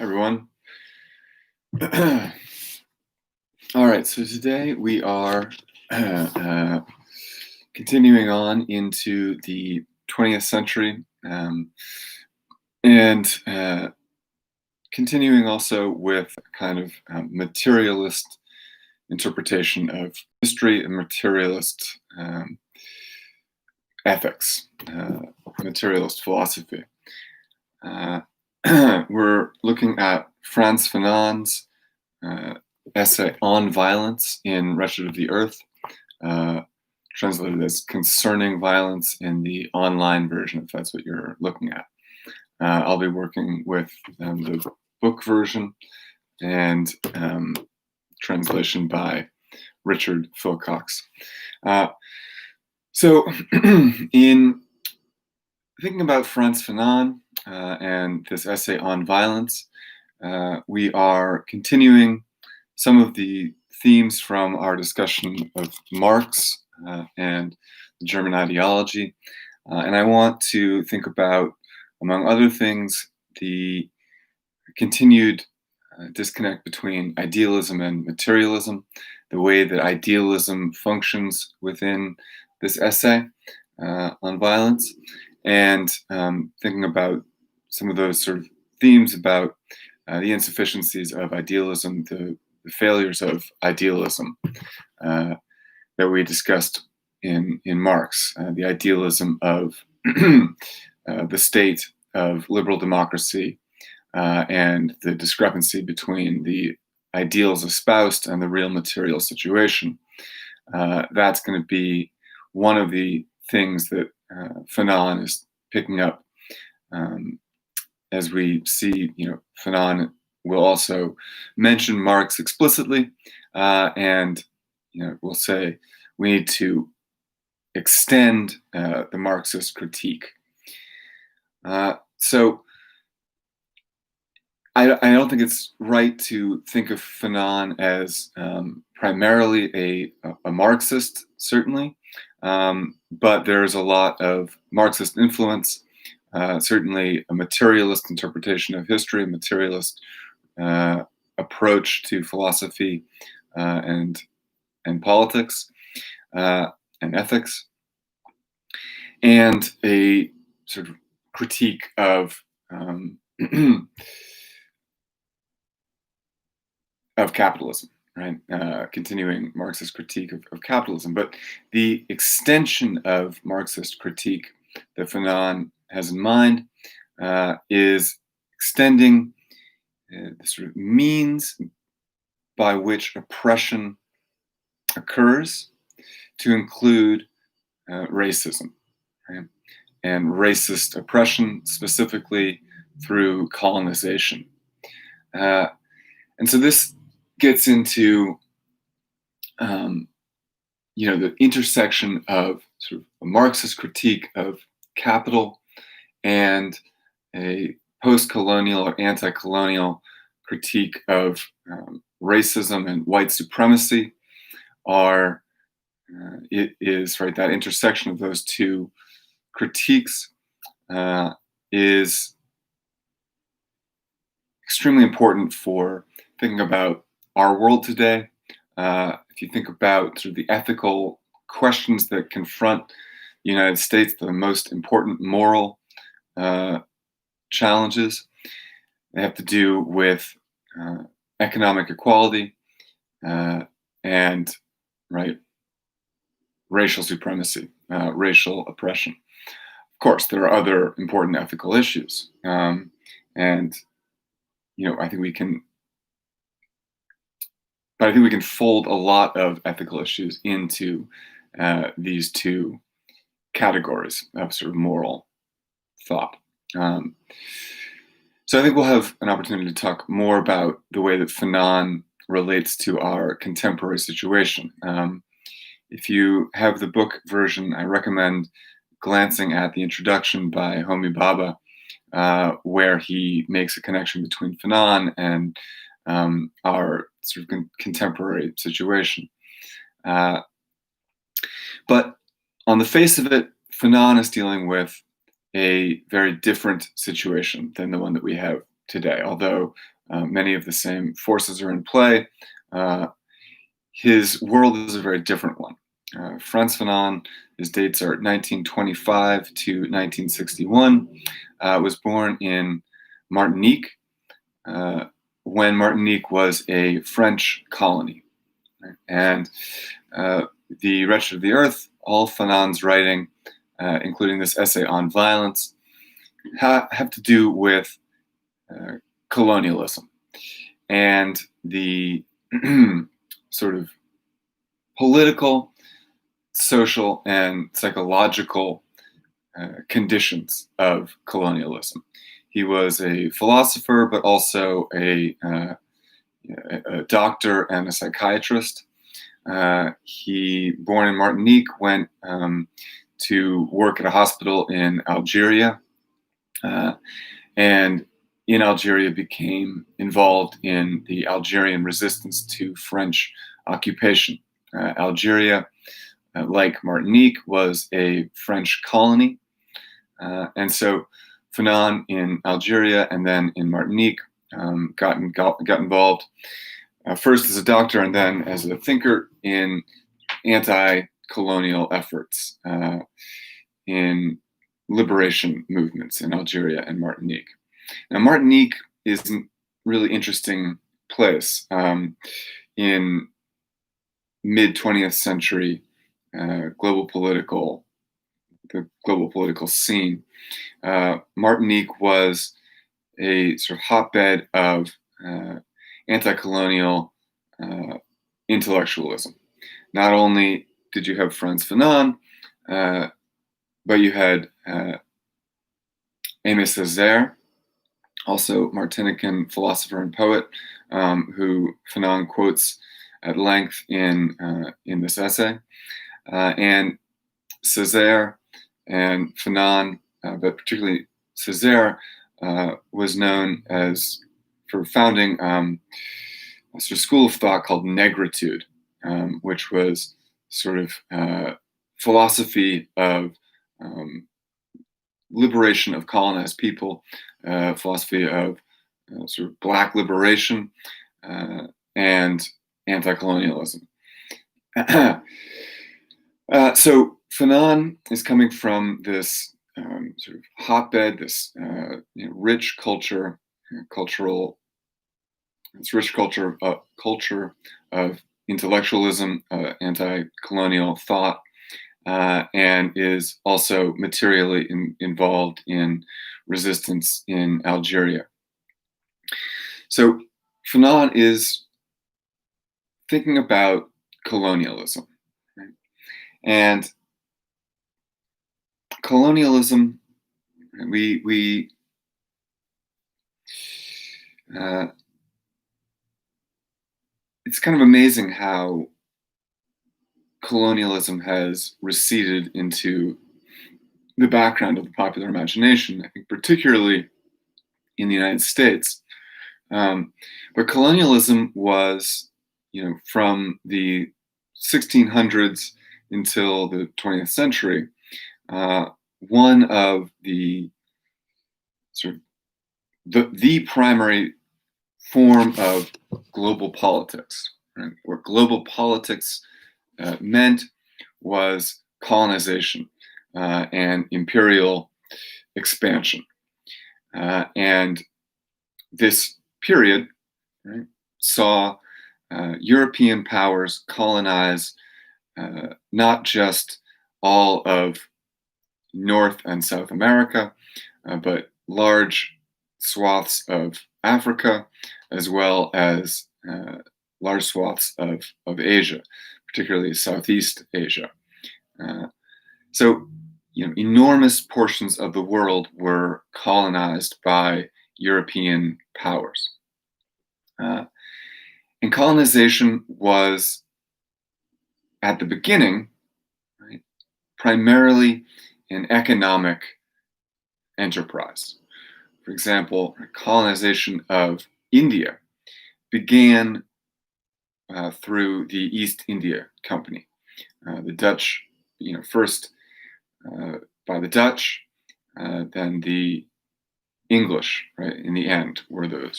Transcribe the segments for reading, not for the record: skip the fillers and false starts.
Everyone. All right, so today we are continuing on into the 20th century and continuing also with a kind of materialist interpretation of history and materialist ethics, materialist philosophy. We're looking at Frantz Fanon's essay on violence in Wretched of the Earth, translated as Concerning Violence in the online version, if that's what you're looking at. I'll be working with the book version and translation by Richard Philcox. So in thinking about Frantz Fanon and this essay on violence, we are continuing some of the themes from our discussion of Marx and the German ideology. And I want to think about, among other things, the continued disconnect between idealism and materialism, the way that idealism functions within this essay on violence, and thinking about some of those sort of themes about the insufficiencies of idealism, the failures of idealism that we discussed in Marx, the idealism of the state of liberal democracy and the discrepancy between the ideals espoused and the real material situation. That's going to be one of the things that Fanon is picking up as we see, Fanon will also mention Marx explicitly, and we'll say we need to extend the Marxist critique. So I don't think it's right to think of Fanon as primarily a Marxist, certainly, but there's a lot of Marxist influence. Certainly a materialist interpretation of history, a materialist approach to philosophy and politics and ethics, and a sort of critique of of capitalism, right? Continuing Marxist critique of capitalism, but the extension of Marxist critique that Fanon has in mind is extending the sort of means by which oppression occurs to include racism, right? And racist oppression specifically through colonization. And so this gets into the intersection of sort of a Marxist critique of capital and a post-colonial or anti-colonial critique of racism and white supremacy. It is right, that intersection of those two critiques is extremely important for thinking about our world today. If you think about sort of the ethical questions that confront the United States, the most important moral challenges, they have to do with economic equality and racial supremacy, racial oppression. Of course, there are other important ethical issues, and I think we can fold a lot of ethical issues into these two categories of sort of moral thought. So I think we'll have an opportunity to talk more about the way that Fanon relates to our contemporary situation. If you have the book version, I recommend glancing at the introduction by Homi Bhabha, where he makes a connection between Fanon and our sort of contemporary situation. But on the face of it, Fanon is dealing with a very different situation than the one that we have today. Although many of the same forces are in play, uh, his world is a very different one. Frantz Fanon, his dates are 1925 to 1961, was born in Martinique uh, when Martinique was a French colony. And The Wretched of the Earth, all Fanon's writing, including this essay on violence, have to do with uh, colonialism and the sort of political, social, and psychological conditions of colonialism. He was a philosopher, but also a doctor and a psychiatrist. He, born in Martinique, went to work at a hospital in Algeria, uh, and in Algeria became involved in the Algerian resistance to French occupation. Algeria, like Martinique, was a French colony, and so Fanon in Algeria and then in Martinique got involved first as a doctor and then as a thinker in anti-colonial efforts in liberation movements in Algeria and Martinique. Now, Martinique is a really interesting place in mid 20th century the global political scene. Martinique was a sort of hotbed of anti-colonial intellectualism. Not only did you have Frantz Fanon, but you had Aimé Césaire, also Martinican philosopher and poet, who Fanon quotes at length in this essay. And Césaire and Fanon, but particularly Césaire, was known as for founding a sort of school of thought called negritude, which was sort of philosophy of liberation of colonized people, philosophy of sort of Black liberation and anti-colonialism. So Fanon is coming from this sort of hotbed, this rich culture, culture of intellectualism, anti-colonial thought, and is also materially involved in resistance in Algeria. So Fanon is thinking about colonialism, right? And colonialism, we it's kind of amazing how colonialism has receded into the background of the popular imagination, I think particularly in the United States. But colonialism was, from the 1600s until the 20th century, one of the sort of the primary form of global politics, right? What global politics meant was colonization and imperial expansion. And this period, right, saw European powers colonize not just all of North and South America, but large swaths of Africa, as well as large swaths of Asia, particularly Southeast Asia. So, enormous portions of the world were colonized by European powers. And colonization was, at the beginning, right, primarily an economic enterprise. For example, colonization of India began through the East India Company. The Dutch, first by the Dutch, then the English, right, in the end, were the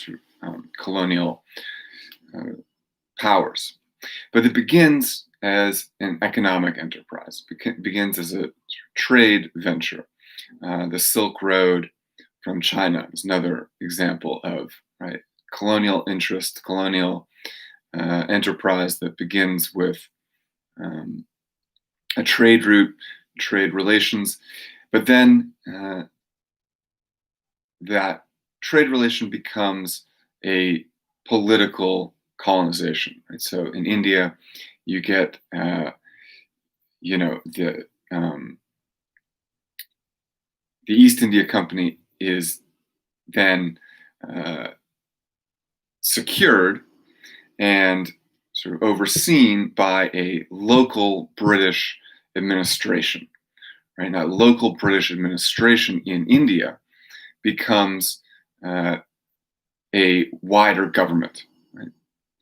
colonial uh, powers. But it begins as an economic enterprise, begins as a trade venture. The Silk Road from China is another example of right colonial interest, colonial enterprise that begins with um, a trade route, trade relations, but then that trade relation becomes a political colonization. Right? So in India, you get um, the East India Company is then uh, secured and sort of overseen by a local British administration. Right now, local British administration in India becomes uh, a wider government, right,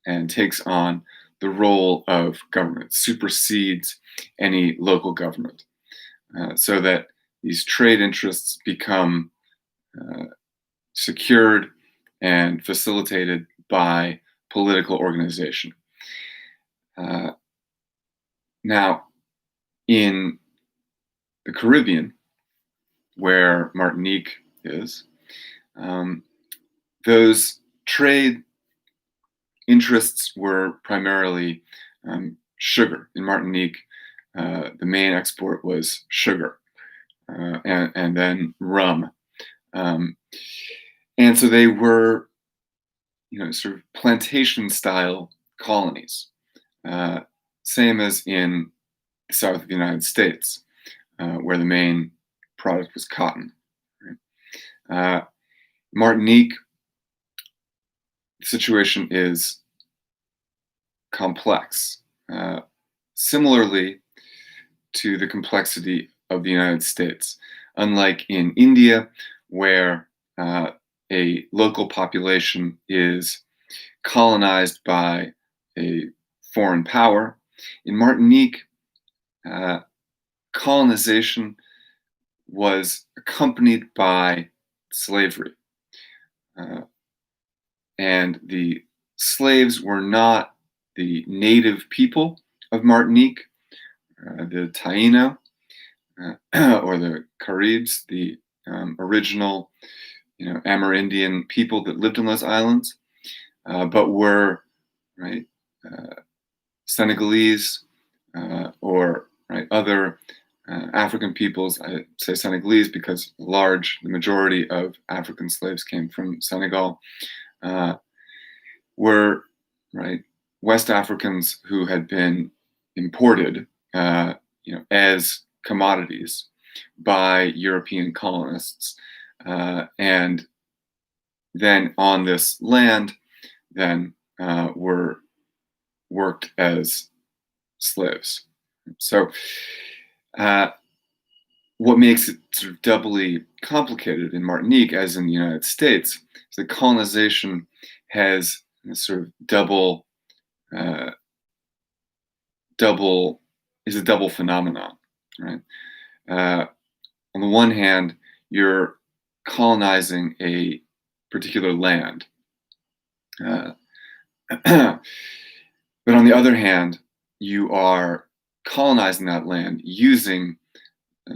and takes on the role of government, supersedes any local government, so that these trade interests become uh, secured and facilitated by political organization. Uh, Now, in the Caribbean, where Martinique is, um, those trade interests were primarily sugar. In Martinique, the main export was sugar and then rum. Um, and so they were, sort of plantation style colonies, uh, same as in the south of the United States, where the main product was cotton. Right? Martinique, the situation is complex, similarly to the complexity of the United States. Unlike in India, where a local population is colonized by a foreign power, in Martinique, uh, colonization was accompanied by slavery. Uh, and the slaves were not the native people of Martinique, the Taino, or the Caribs, the original, Amerindian people that lived on those islands, but were right Senegalese or right other African peoples. I say Senegalese because the majority of African slaves came from Senegal. Uh, were right West Africans who had been imported, as commodities by European colonists, and then on this land, then were worked as slaves. So, what makes it sort of doubly complicated in Martinique, as in the United States, is that colonization has a sort of uh, double is a double phenomenon, right? Uh, on the one hand, you're colonizing a particular land, uh, but on the other hand, you are colonizing that land using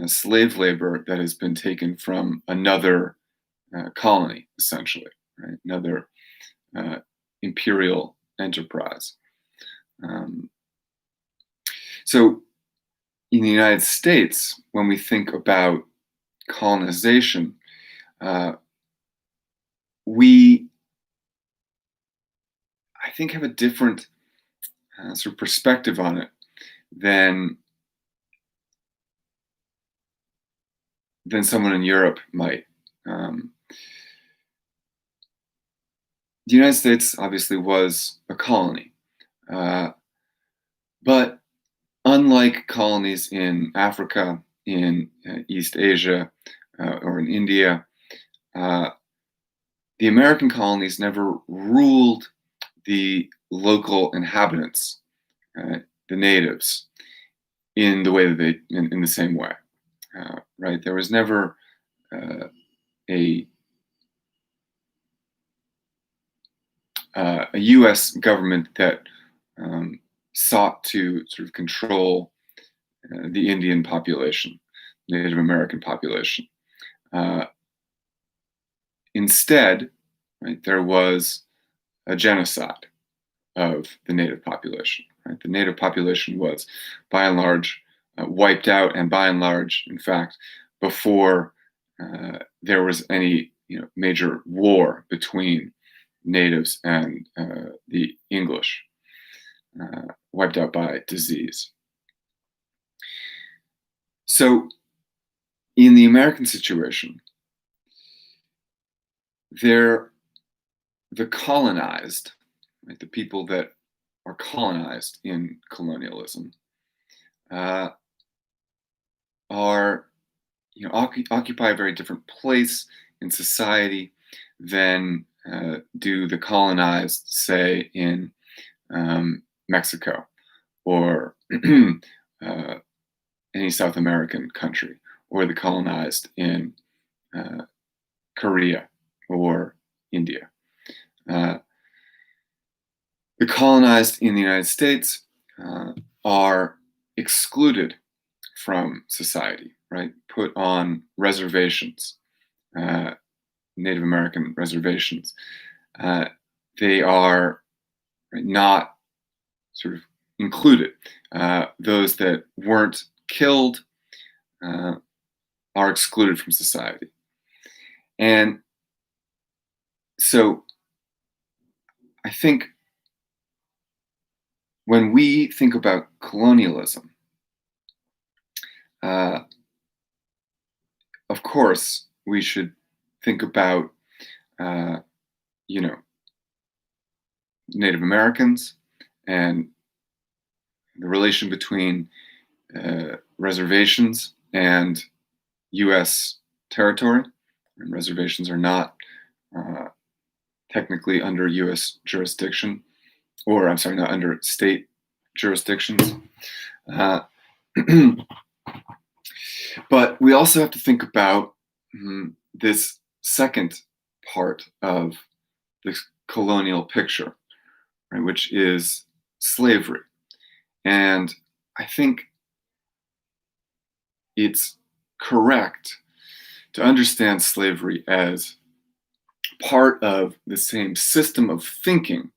slave labor that has been taken from another colony, essentially, right? Another uh, imperial enterprise. Um, so, in the United States, when we think about colonization, uh, we, I think, have a different sort of perspective on it than someone in Europe might. Um, the United States obviously was a colony, uh, but unlike colonies in Africa, in East Asia, or in India, uh, the American colonies never ruled the local inhabitants, the natives, in the way that in the same way, right? There was never uh, a U.S. government that sought to sort of control the Indian population, Native American population. Instead, right, there was a genocide of the native population. Right? The native population was, by and large, wiped out, and by and large, in fact, before there was any major war between natives and the English, wiped out by disease. So, in the American situation, the colonized, right, the people that are colonized in colonialism, are occupy a very different place in society than do the colonized, say, in Mexico or any South American country, or the colonized in Korea or India. The colonized in the United States are excluded from society, right? Put on reservations, Native American reservations. They are not sort of included. Those that weren't killed are excluded from society. And so I think when we think about colonialism, of course, we should think about, Native Americans and the relation between reservations and U.S. territory. And reservations are not technically under U.S. jurisdiction, or I'm sorry, not under state jurisdictions. But we also have to think about this second part of the colonial picture, right, which is slavery. And I think it's correct to understand slavery as part of the same system of thinking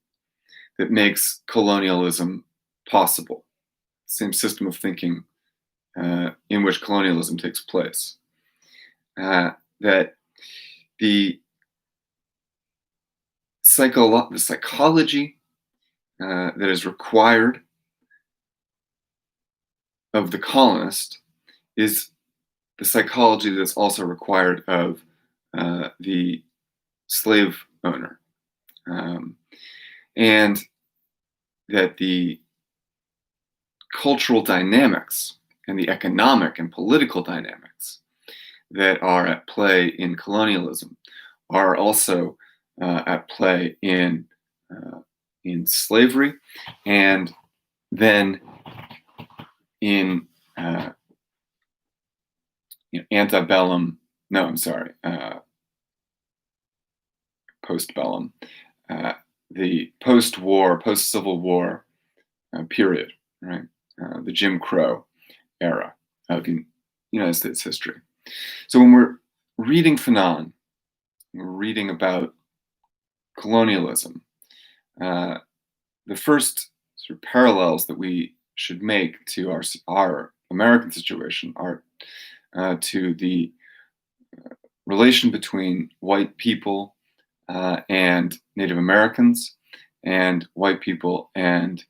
that makes colonialism possible, same system of thinking in which colonialism takes place. That the psychology that is required of the colonist is the psychology that's also required of the slave owner. And that the cultural dynamics and the economic and political dynamics that are at play in colonialism are also at play in slavery, and then in antebellum. No, I'm sorry, postbellum, the post-war, post-Civil War period, right? The Jim Crow era of United States history. So when we're reading Fanon, we're reading about colonialism, the first sort of parallels that we should make to our American situation are to the relation between white people and Native Americans, and white people and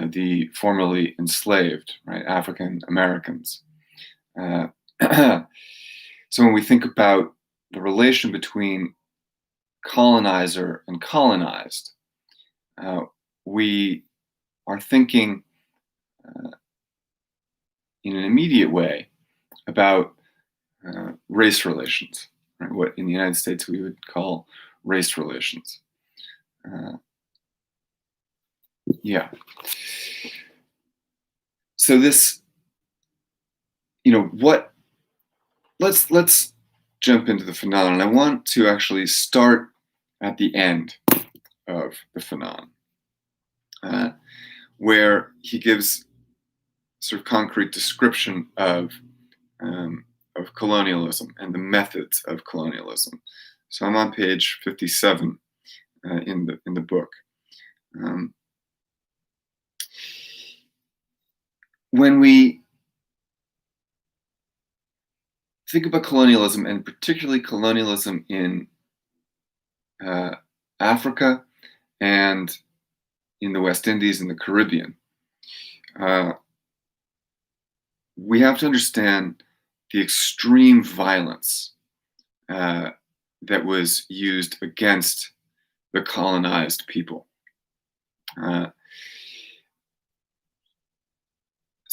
the formerly enslaved, right, African Americans. So when we think about the relation between colonizer and colonized, we are thinking in an immediate way about race relations, right? What in the United States we would call race relations. So this, let's jump into the phenomenon. I want to actually start at the end of the phenomenon. uh, where he gives sort of concrete description um, of colonialism and the methods of colonialism. So I'm on page 57 in the book. Um, when we think about colonialism, and particularly colonialism in uh, Africa and in the West Indies and the Caribbean, uh, we have to understand the extreme violence uh, that was used against the colonized people. Uh,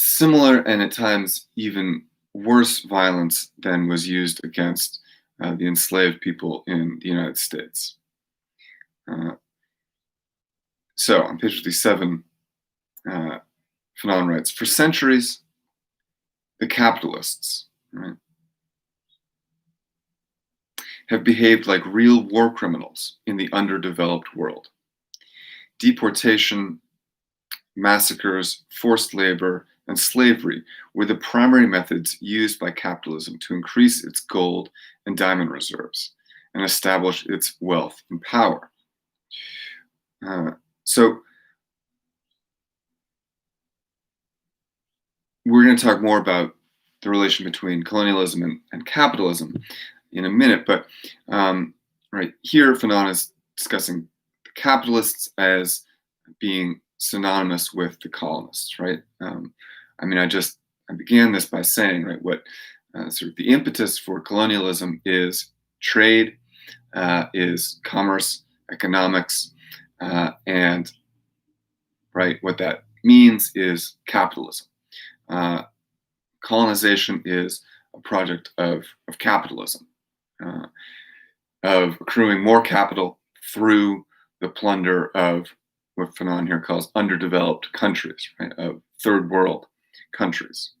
Similar and at times even worse violence than was used against the enslaved people in the United States. Uh, so on page 57, Fanon writes, for centuries, the capitalists, right, have behaved like real war criminals in the underdeveloped world. Deportation, massacres, forced labor, and slavery were the primary methods used by capitalism to increase its gold and diamond reserves and establish its wealth and power. So we're going to talk more about the relation between colonialism and capitalism in a minute, but right here, Fanon is discussing the capitalists as being synonymous with the colonists, right? I mean, I began this by saying, right, what sort of the impetus for colonialism is trade, is commerce, economics, and right, what that means is capitalism. Colonization is a project of capitalism, of accruing more capital through the plunder of what Fanon here calls underdeveloped countries, right, of third world countries.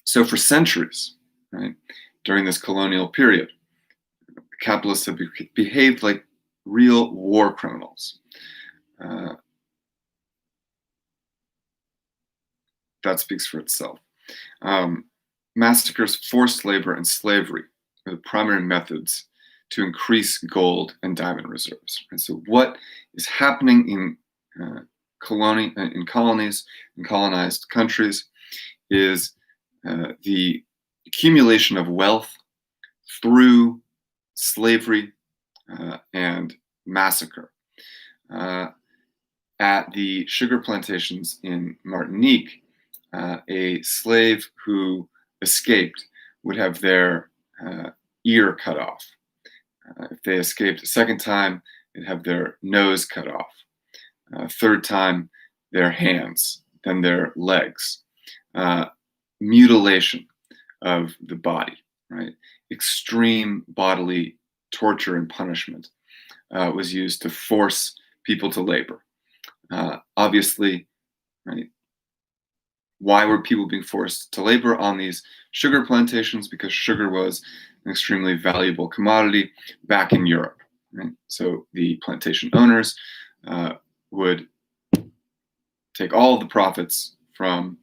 So for centuries, right, during this colonial period, capitalists have behaved like real war criminals. That speaks for itself. Massacres, forced labor, and slavery are the primary methods to increase gold and diamond reserves. And so what is happening in colonies and colonized countries is the accumulation of wealth through slavery and massacre. At the sugar plantations in Martinique, a slave who escaped would have their ear cut off. If they escaped a second time, they'd have their nose cut off. Third time, their hands, then their legs. Mutilation of the body, right? Extreme bodily torture and punishment was used to force people to labor. Obviously, right, why were people being forced to labor on these sugar plantations? Because sugar was an extremely valuable commodity back in Europe. Right? So the plantation owners would take all of the profits from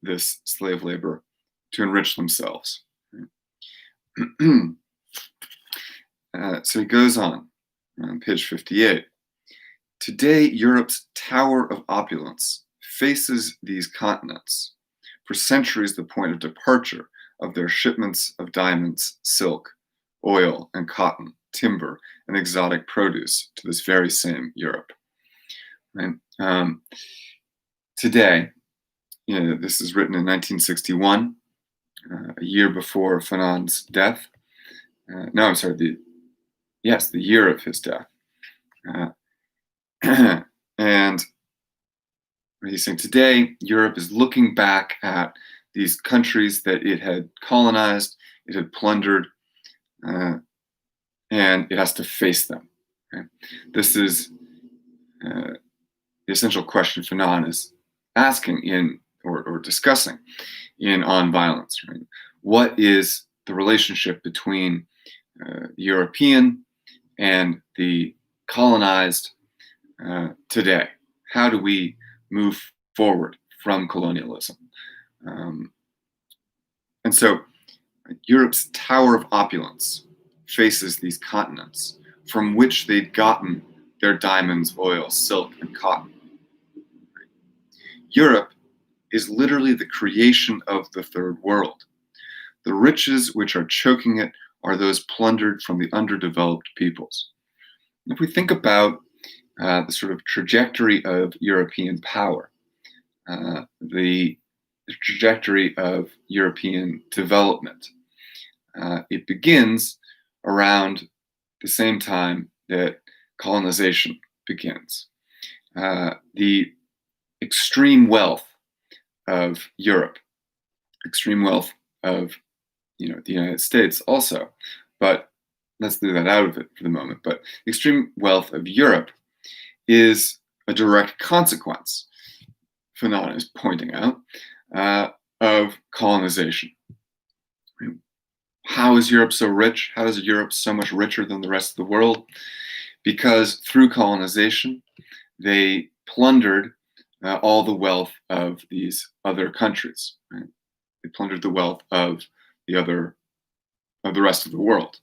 this slave labor to enrich themselves. Right? So he goes on page 58. Today, Europe's tower of opulence faces these continents, for centuries the point of departure of their shipments of diamonds, silk, oil, and cotton, timber, and exotic produce to this very same Europe. Right? Today, this is written in 1961, a year before Fanon's death. No, I'm sorry, the year of his death. And he's saying today, Europe is looking back at these countries that it had colonized, it had plundered, and it has to face them. Right? This is the essential question Fanon is asking in or discussing in On Violence. Right? What is the relationship between the European and the colonized today? How do we move forward from colonialism? Um, and so Europe's tower of opulence faces these continents from which they'd gotten their diamonds, oil, silk, and cotton. Europe is literally the creation of the third world. The riches which are choking it are those plundered from the underdeveloped peoples. If we think about the sort of trajectory of European power, the trajectory of European development, it begins around the same time that colonization begins. The extreme wealth of Europe, extreme wealth of the United States also, but let's leave that out of it for the moment. But the extreme wealth of Europe is a direct consequence, Fanon is pointing out, of colonization. How is Europe so rich? How is Europe so much richer than the rest of the world? Because through colonization, they plundered all the wealth of these other countries. Right? They plundered the wealth of the rest of the world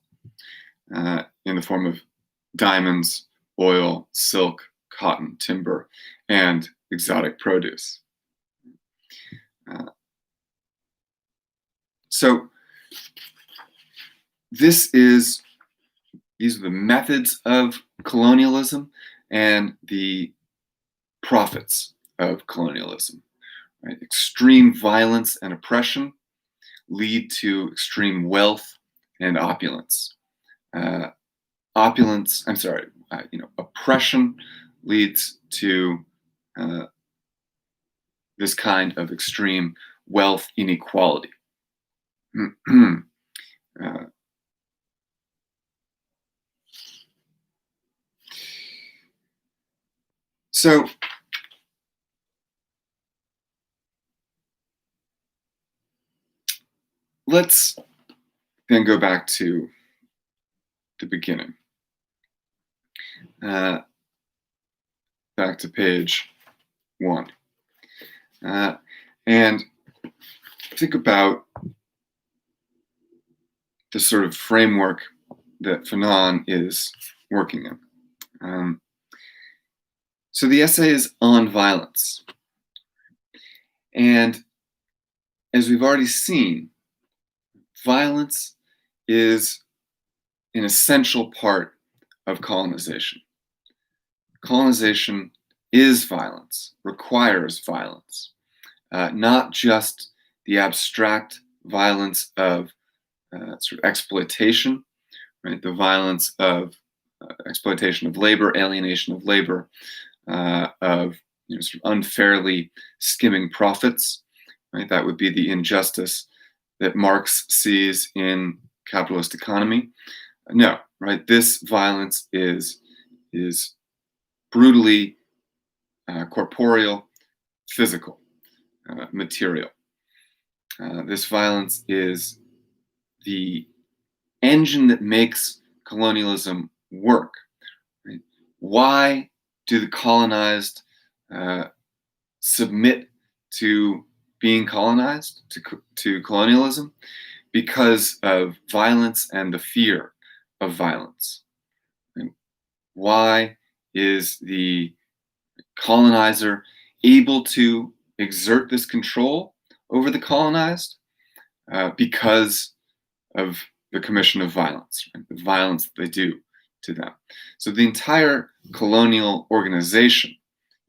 in the form of diamonds, oil, silk, cotton, timber, and exotic produce. So these are the methods of colonialism and the profits of colonialism. Right? Extreme violence and oppression lead to extreme wealth and opulence. Oppression leads to this kind of extreme wealth inequality. So let's then go back to the beginning. Back to page 1. And think about the sort of framework that Fanon is working in. So the essay is on violence. And as we've already seen, violence is an essential part of colonization. Colonization is violence, requires violence, not just the abstract violence of sort of exploitation, right? The violence of exploitation of labor, alienation of labor, of sort of unfairly skimming profits, right? That would be the injustice that Marx sees in capitalist economy. No, right? This violence is brutally corporeal, physical, material. This violence is the engine that makes colonialism work. Right? Why do the colonized submit to being colonized, to colonialism? Because of violence and the fear of violence. Right? Why is the colonizer able to exert this control over the colonized? Because of the commission of violence, right? The violence that they do to them. So the entire colonial organization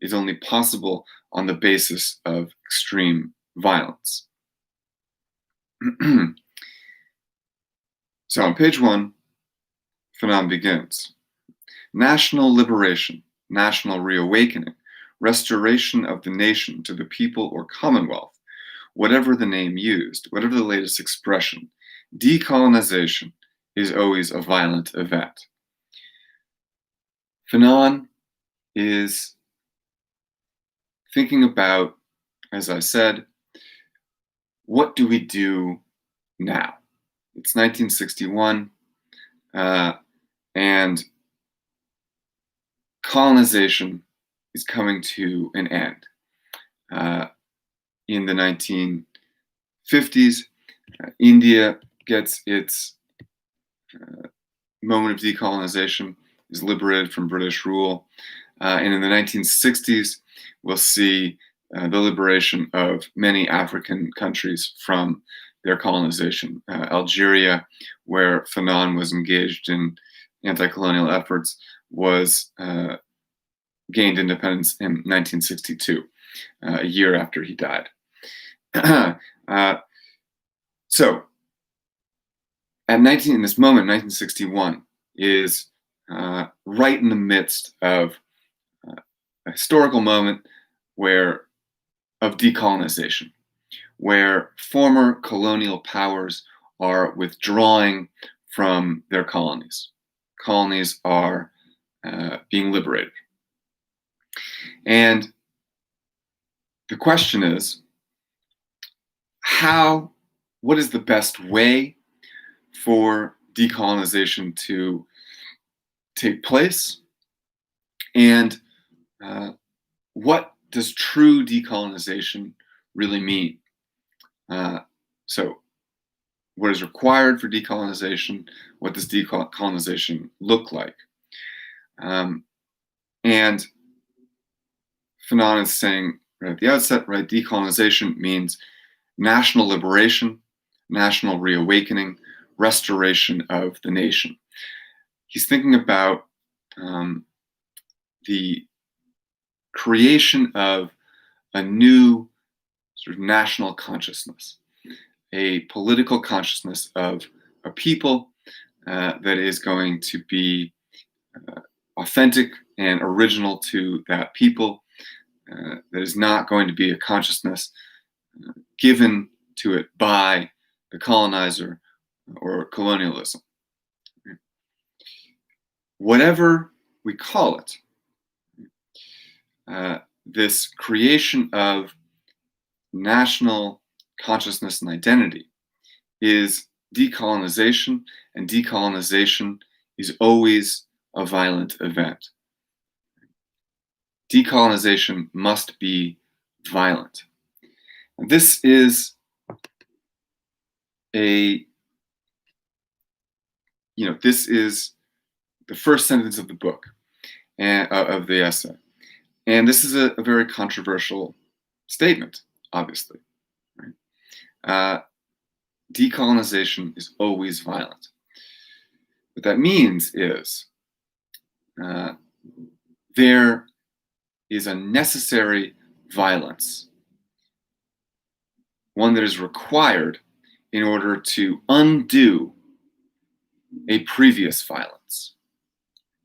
is only possible on the basis of extreme violence. So on page 1, Fanon begins. National liberation, national reawakening, restoration of the nation to the people or commonwealth, whatever the name used, whatever the latest expression, decolonization is always a violent event. Fanon is thinking about, as I said, what do we do now? It's 1961, and colonization is coming to an end. In the 1950s, India gets its moment of decolonization, is liberated from British rule. And in the 1960s, we'll see the liberation of many African countries from their colonization. Algeria, where Fanon was engaged in anti-colonial efforts, was gained independence in 1962, a year after he died. So, in this moment, 1961, is right in the midst of a historical moment of decolonization, where former colonial powers are withdrawing from their colonies. Colonies are being liberated. And the question is, what is the best way for decolonization to take place? And what does true decolonization really mean? So what is required for decolonization? What does decolonization look like? And Fanon is saying right at the outset, right, decolonization means national liberation, national reawakening, restoration of the nation. He's thinking about the creation of a new sort of national consciousness, a political consciousness of a people that is going to be authentic and original to that people, that is not going to be a consciousness given to it by the colonizer or colonialism. Whatever we call it, this creation of national consciousness and identity is decolonization, and decolonization is always a violent event. Decolonization must be violent. And this is this is the first sentence of the book, and of the essay. And this is a very controversial statement, obviously. Right? Decolonization is always violent. What that means is there is a necessary violence, one that is required in order to undo a previous violence.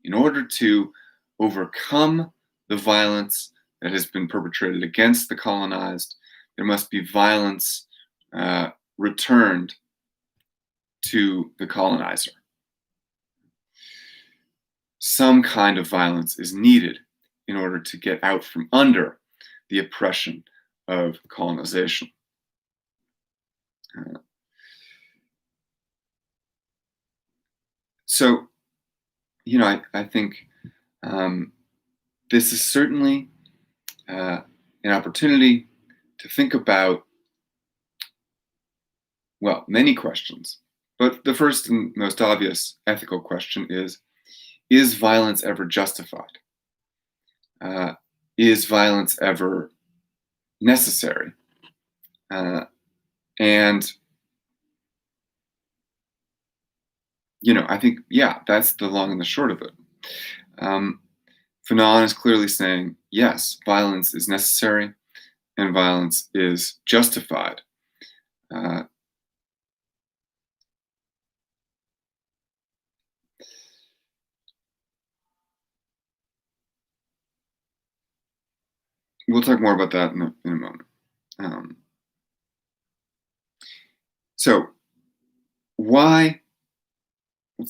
In order to overcome the violence that has been perpetrated against the colonized, there must be violence returned to the colonizer. Some kind of violence is needed in order to get out from under the oppression of colonization. So, I think this is certainly an opportunity to think about, well, many questions. But the first and most obvious ethical question is violence ever justified? Is violence ever necessary? And I think, that's the long and the short of it. Fanon is clearly saying, yes, violence is necessary and violence is justified. We'll talk more about that in a moment. So, what's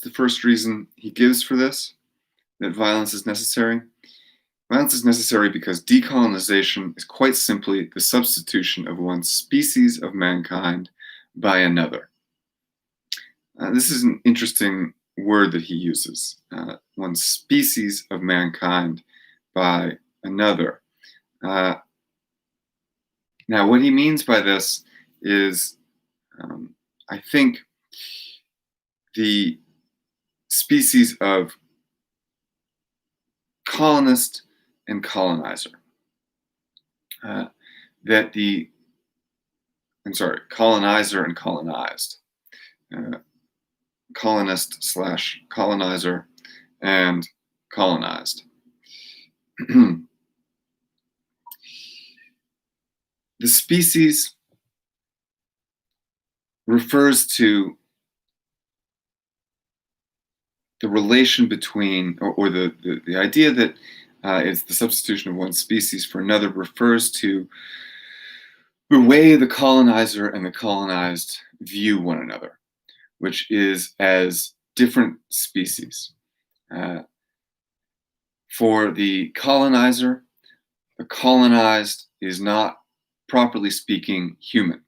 the first reason he gives for this, that violence is necessary? Violence is necessary because decolonization is quite simply the substitution of one species of mankind by another. This is an interesting word that he uses, one species of mankind by another. Now, what he means by this is, I think, the species of colonist and colonizer. Colonizer and colonized. Colonist slash colonizer and colonized. The species refers to the relation between, or the idea that it's the substitution of one species for another, refers to the way the colonizer and the colonized view one another, which is as different species. For the colonizer, the colonized is not, properly speaking, human.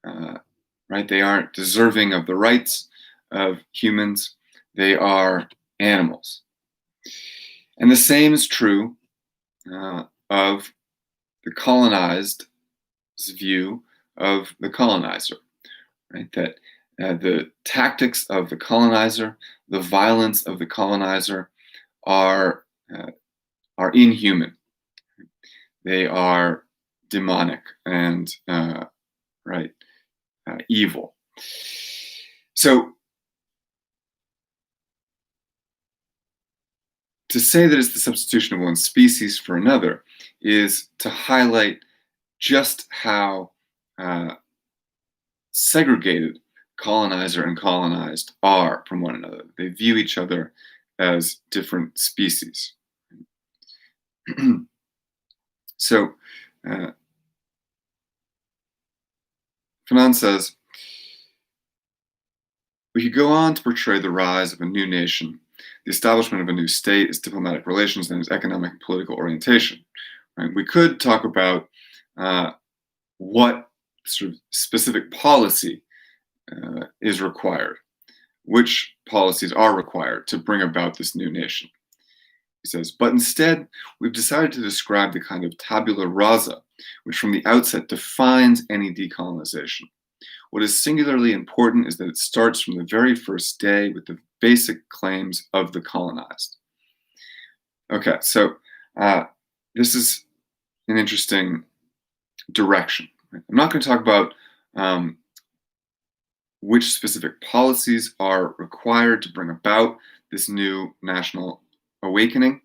Right? They aren't deserving of the rights of humans. They are animals. And the same is true of the colonized view of the colonizer, right? That the tactics of the colonizer, the violence of the colonizer are inhuman. They are demonic and evil. So to say that it's the substitution of one species for another is to highlight just how segregated colonizer and colonized are from one another. They view each other as different species. So Fanon says, we could go on to portray the rise of a new nation, the establishment of a new state, its diplomatic relations, and its economic and political orientation. Right? We could talk about what sort of specific policy is required, which policies are required to bring about this new nation. He says, but instead, we've decided to describe the kind of tabula rasa, which from the outset defines any decolonization. What is singularly important is that it starts from the very first day with the basic claims of the colonized. Okay, so this is an interesting direction. I'm not going to talk about which specific policies are required to bring about this new national awakening.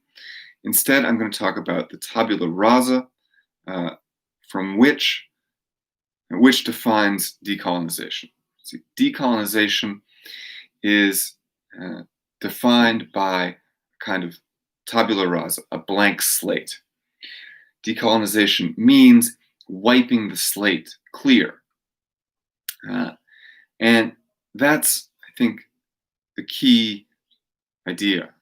Instead, I'm going to talk about the tabula rasa, from which defines decolonization. See, decolonization is defined by a kind of tabula rasa, a blank slate. Decolonization means wiping the slate clear. And that's, I think, the key idea.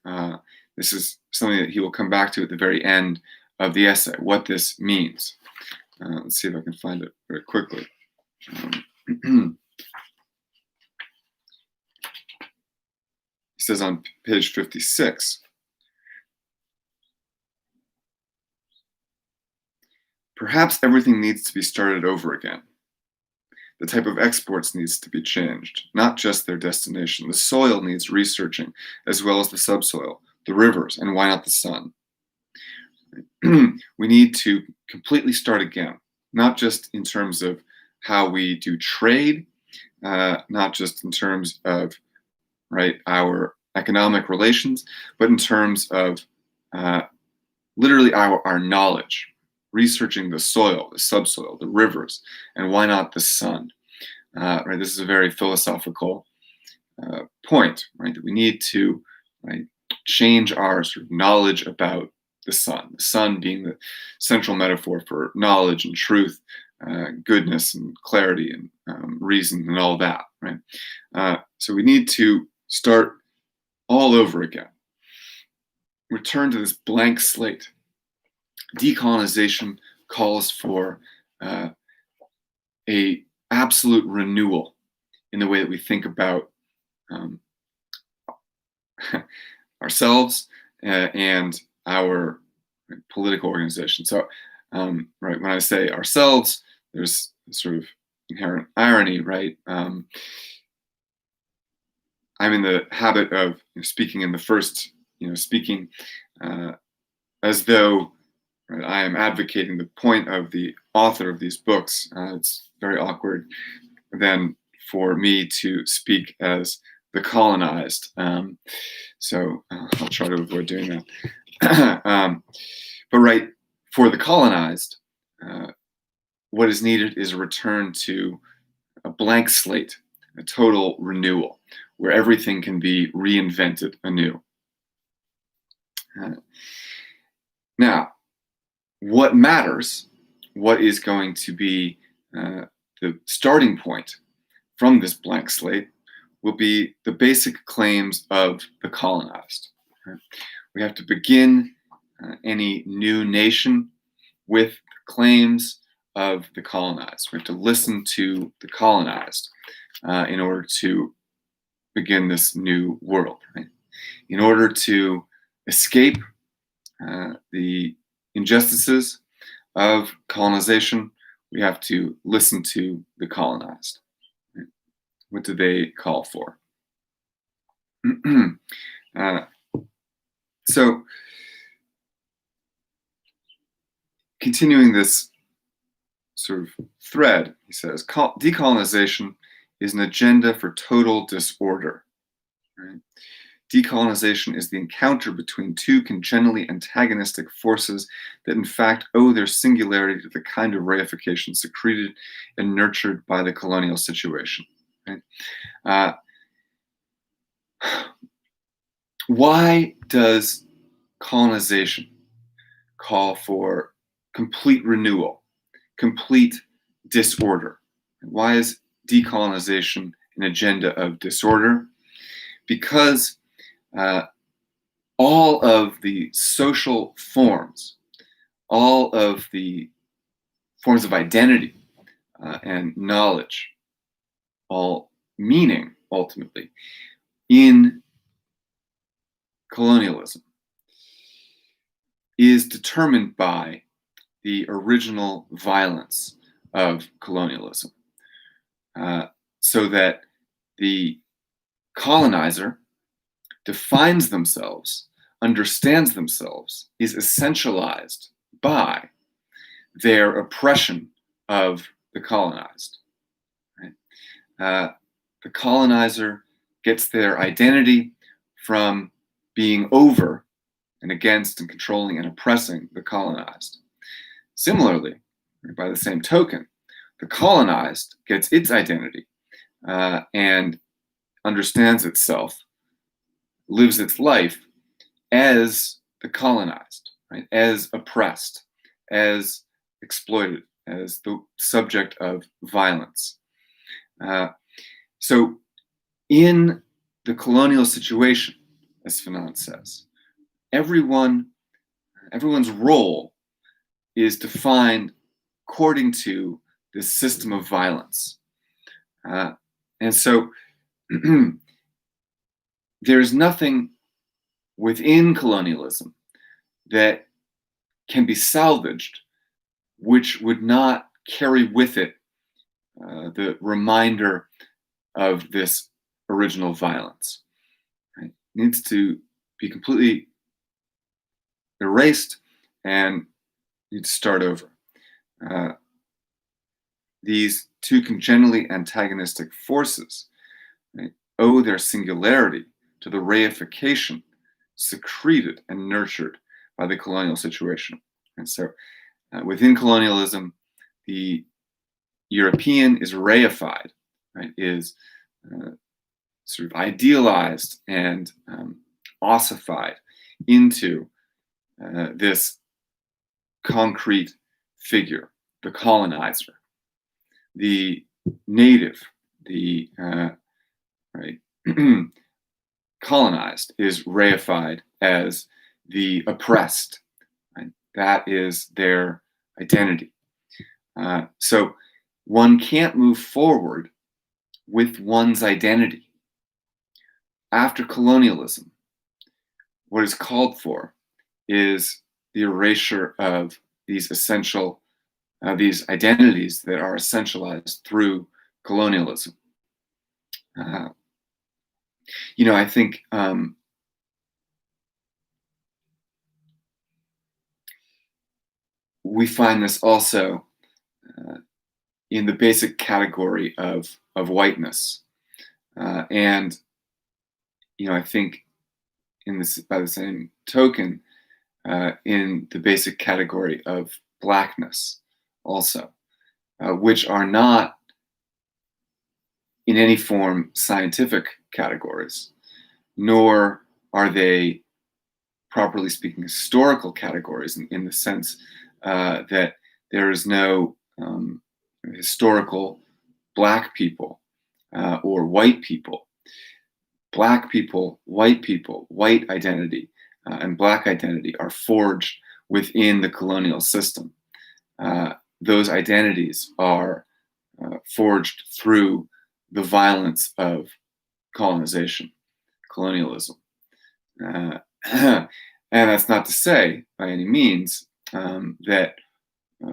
This is something that he will come back to at the very end of the essay, what this means. Let's see if I can find it very quickly. He says on page 56, perhaps everything needs to be started over again. The type of exports needs to be changed, not just their destination. The soil needs researching, as well as the subsoil, the rivers, and why not the sun? We need to completely start again, not just in terms of how we do trade, not just in terms of our economic relations, but in terms of literally our knowledge, researching the soil, the subsoil, the rivers, and why not the sun? This is a very philosophical point, right? That we need to change our sort of knowledge about the sun being the central metaphor for knowledge and truth, goodness and clarity and reason and all that, right? So we need to start all over again. Return to this blank slate. Decolonization calls for a absolute renewal in the way that we think about ourselves and our right? Political organization. So, right, when I say ourselves, there's sort of inherent irony, right? I'm in the habit of speaking in the first, speaking uh, as though, right, I am advocating the point of the author of these books. It's very awkward then for me to speak as the colonized. So I'll try to avoid doing that. But right, for the colonized, uh, what is needed is a return to a blank slate, a total renewal, where everything can be reinvented anew. Uh, Now, what matters, what is going to be uh, the starting point from this blank slate, will be the basic claims of the colonized. Right? We have to begin any new nation with the claims of the colonized. We have to listen to the colonized in order to begin this new world. Right? In order to escape the injustices of colonization, we have to listen to the colonized. Right? What do they call for? uh, so, continuing this sort of thread, he says, decolonization is an agenda for total disorder. Right? Decolonization is the encounter between two congenitally antagonistic forces that in fact owe their singularity to the kind of reification secreted and nurtured by the colonial situation. Right? Uh, why does colonization call for complete renewal, complete disorder? Why is decolonization an agenda of disorder? Because all of the social forms, all of the forms of identity and knowledge, all meaning ultimately in colonialism is determined by the original violence of colonialism. So that the colonizer defines themselves, understands themselves, is essentialized by their oppression of the colonized. Right? The colonizer gets their identity from being over and against and controlling and oppressing the colonized. Similarly, by the same token, the colonized gets its identity and understands itself, lives its life as the colonized, right? As oppressed, as exploited, as the subject of violence. So in the colonial situation, as Fanon says, everyone's role is defined according to this system of violence. And so there's nothing within colonialism that can be salvaged which would not carry with it the reminder of this original violence. Right? It needs to be completely erased and need to start over. These two congenitally antagonistic forces, right, owe their singularity to the reification secreted and nurtured by the colonial situation. And so within colonialism, the European is reified, right, is sort of idealized and ossified into this concrete figure, the colonizer, the native, the right, colonized is reified as the oppressed. Right? That is their identity. So one can't move forward with one's identity. After colonialism, what is called for is the erasure of these essential, these identities that are essentialized through colonialism. Uh, I think we find this also uh, in the basic category of whiteness, and I think in this by the same token, in the basic category of blackness, also, which are not in any form scientific categories, nor are they, properly speaking, historical categories in the sense that there is no historical black people or white people. Black people, white identity, and black identity are forged within the colonial system. Those identities are forged through the violence of colonization, colonialism. And that's not to say, by any means, that,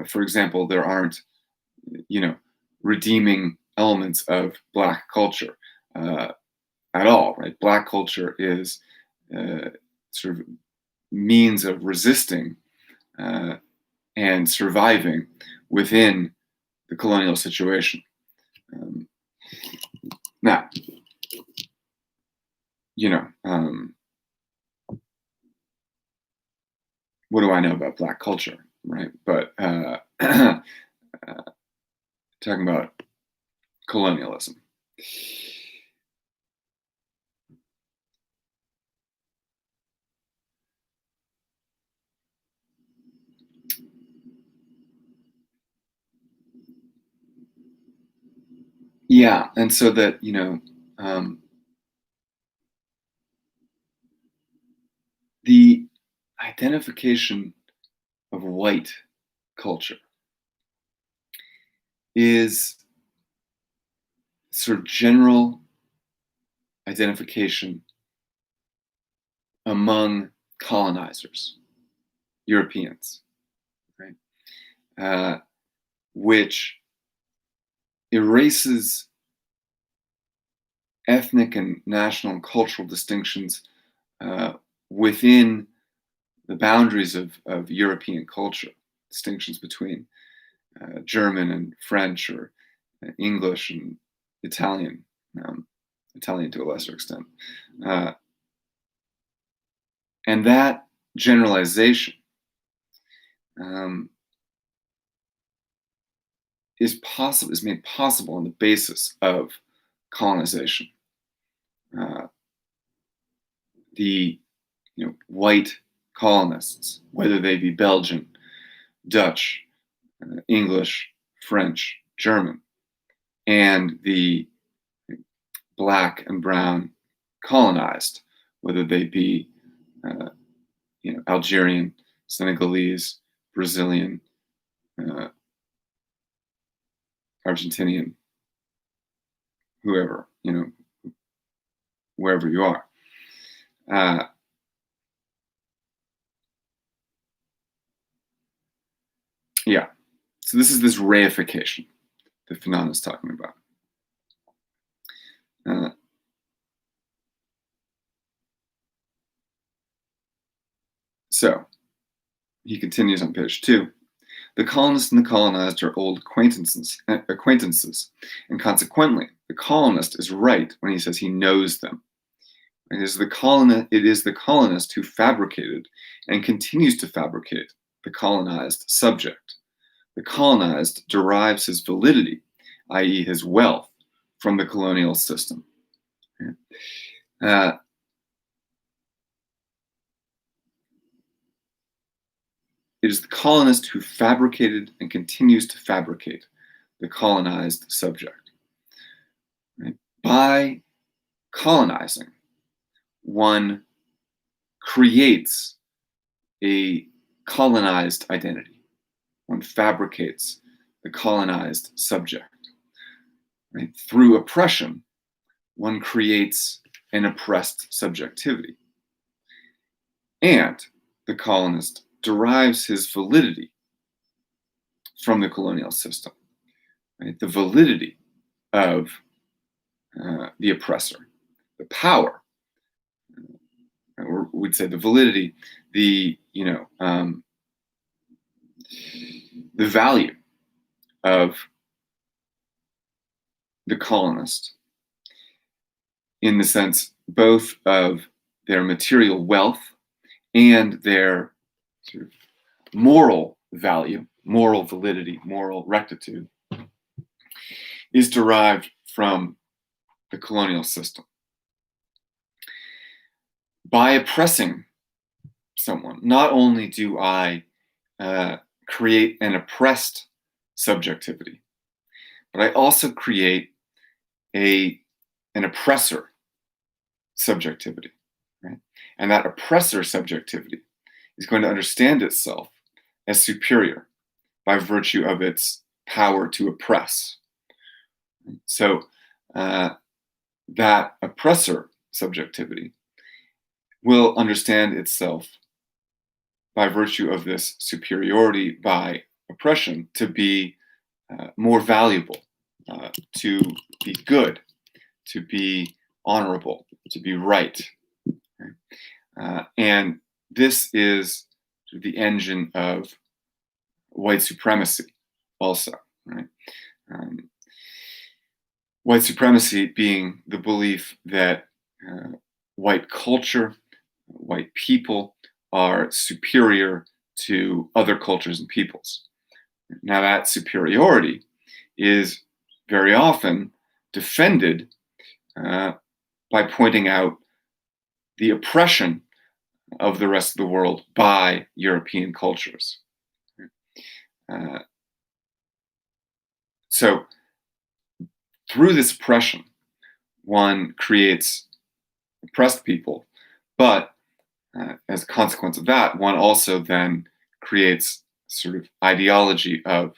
for example, there aren't, redeeming elements of Black culture at all, right? Black culture is sort of means of resisting and surviving within the colonial situation. Now, what do I know about Black culture, right? But talking about colonialism. Yeah, and so that the identification of white culture is sort of general identification among colonizers, Europeans, right? Which erases ethnic and national and cultural distinctions within the boundaries of European culture, distinctions between German and French, or English and Italian, Italian to a lesser extent. And that generalization is made possible on the basis of colonization. The white colonists, whether they be Belgian, Dutch, English, French, German, and the black and brown colonized, whether they be Algerian, Senegalese, Brazilian, Argentinian, whoever, wherever you are. Yeah. So this is this reification that Fanon is talking about. So he continues on page 2. The colonist and the colonized are old acquaintances, and consequently, the colonist is right when he says he knows them. It is the colonist who fabricated and continues to fabricate the colonized subject. The colonized derives his validity, i.e., his wealth, from the colonial system. It is the colonist who fabricated and continues to fabricate the colonized subject. Right? By colonizing, one creates a colonized identity. One fabricates the colonized subject. Right? Through oppression, one creates an oppressed subjectivity. And the colonist derives his validity from the colonial system, right? The validity of the oppressor, the power, or we'd say the validity, the the value of the colonist in the sense both of their material wealth and their sort of moral value, moral validity, moral rectitude is derived from the colonial system. By oppressing someone, not only do I create an oppressed subjectivity, but I also create an oppressor subjectivity, right? And that oppressor subjectivity is going to understand itself as superior by virtue of its power to oppress. So that oppressor subjectivity will understand itself by virtue of this superiority by oppression to be more valuable, to be good, to be honorable, to be right. Right? And this is the engine of white supremacy also, right? White supremacy being the belief that white culture, white people are superior to other cultures and peoples. Now, that superiority is very often defended by pointing out the oppression of the rest of the world by European cultures. So, through this oppression, one creates oppressed people, but as a consequence of that, one also then creates sort of ideology of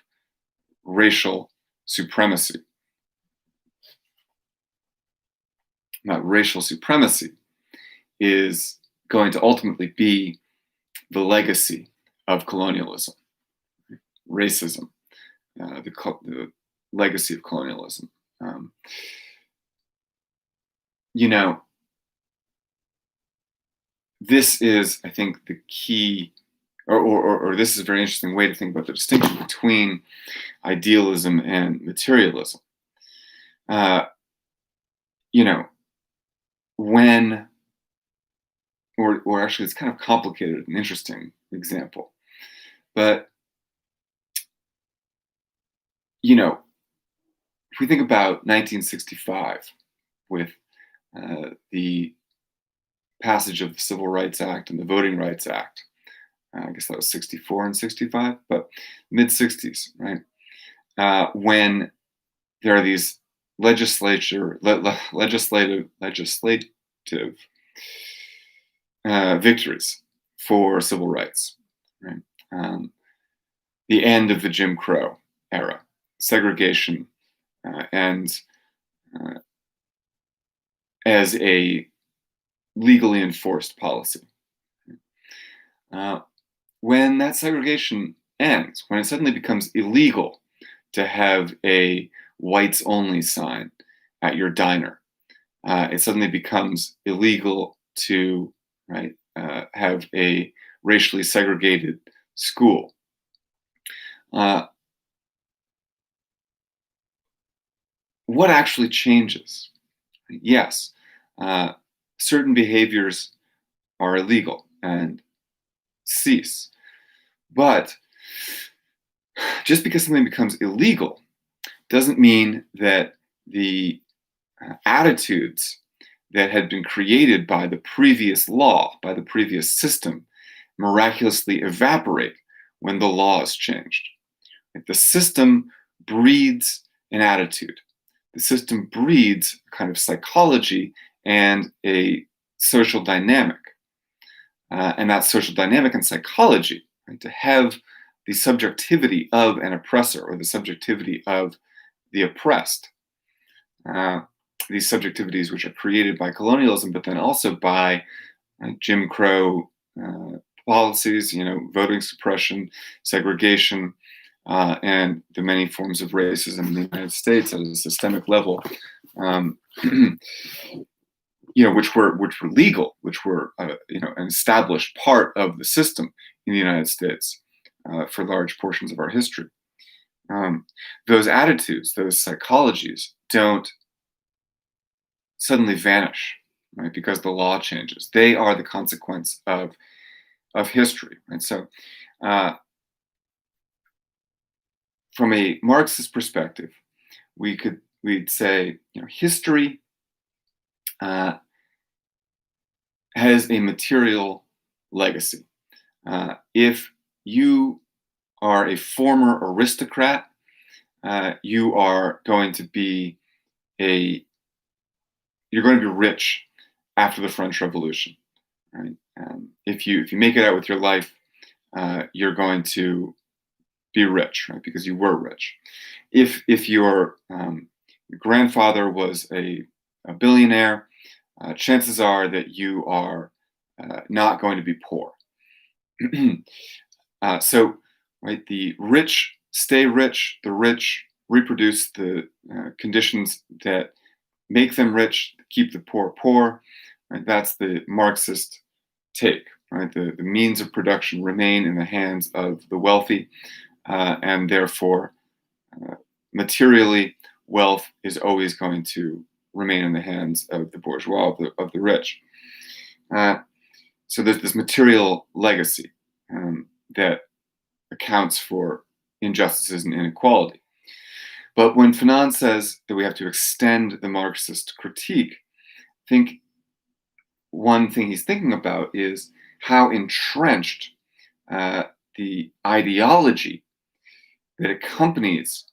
racial supremacy. Now, racial supremacy is going to ultimately be the legacy of colonialism, racism, the legacy of colonialism. This is, I think, the key, or this is a very interesting way to think about the distinction between idealism and materialism. When, or actually, it's kind of complicated, an interesting example, but if we think about 1965 with the passage of the Civil Rights Act and the Voting Rights Act, I guess that was 64 and 65, but mid-60s, right? When there are these legislative victories for civil rights, right? The end of the Jim Crow era, segregation, and as a legally enforced policy. When that segregation ends, when it suddenly becomes illegal to have a whites only sign at your diner, it suddenly becomes illegal to have a racially segregated school. What actually changes? Yes, certain behaviors are illegal and cease. But just because something becomes illegal doesn't mean that the attitudes that had been created by the previous law, by the previous system, miraculously evaporate when the law is changed. The system breeds an attitude. The system breeds a kind of psychology and a social dynamic. And that social dynamic and psychology, right, to have the subjectivity of an oppressor or the subjectivity of the oppressed, these subjectivities which are created by colonialism, but then also by Jim Crow policies, voting suppression, segregation, and the many forms of racism in the United States at a systemic level, um, which were legal, which were an established part of the system in the United States for large portions of our history. Um, those attitudes, those psychologies, don't suddenly vanish, right? Because the law changes. They are the consequence of history, right? So, uh, from a Marxist perspective, we'd say, history uh, has a material legacy. If you are a former aristocrat, you are going to be a you're going to be rich after the French Revolution, right? If you make it out with your life, you're going to be rich, right? Because you were rich. If your grandfather was a billionaire, chances are that you are not going to be poor. So, right, the rich stay rich, the rich reproduce the conditions that make them rich, keep the poor poor. Right? That's the Marxist take. Right? The means of production remain in the hands of the wealthy, and therefore, materially, wealth is always going to remain in the hands of the bourgeois, of the rich. So there's this material legacy that accounts for injustices and inequality. But when Fanon says that we have to extend the Marxist critique, I think one thing he's thinking about is how entrenched the ideology that accompanies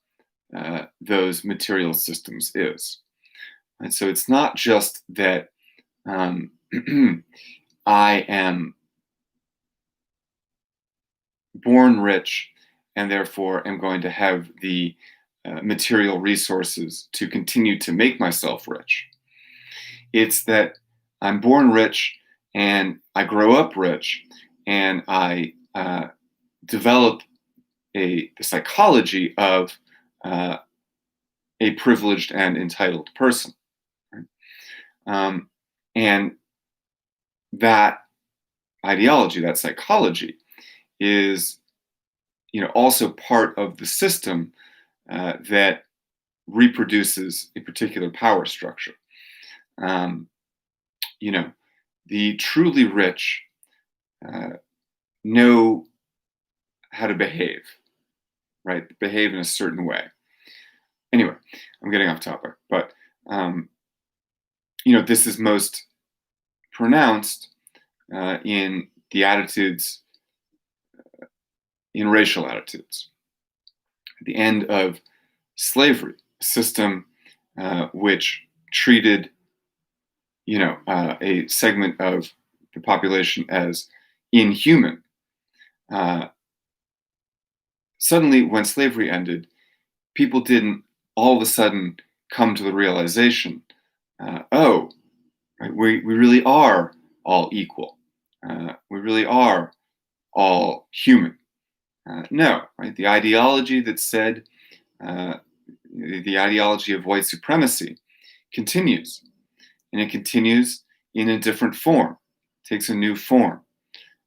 those material systems is. And so it's not just that I am born rich and therefore am going to have the material resources to continue to make myself rich. It's that I'm born rich and I grow up rich and I develop the psychology of a privileged and entitled person. Right? And that ideology, that psychology, is also part of the system that reproduces a particular power structure. The truly rich know how to behave, right? Behave in a certain way. Anyway, I'm getting off topic, but this is most pronounced in the attitudes, in racial attitudes. At the end of slavery, a system which treated, a segment of the population as inhuman. Suddenly, when slavery ended, people didn't all of a sudden come to the realization, oh, right, we really are all equal. We really are all human. No, right? The ideology that said, the ideology of white supremacy continues. And it continues in a different form, it takes a new form.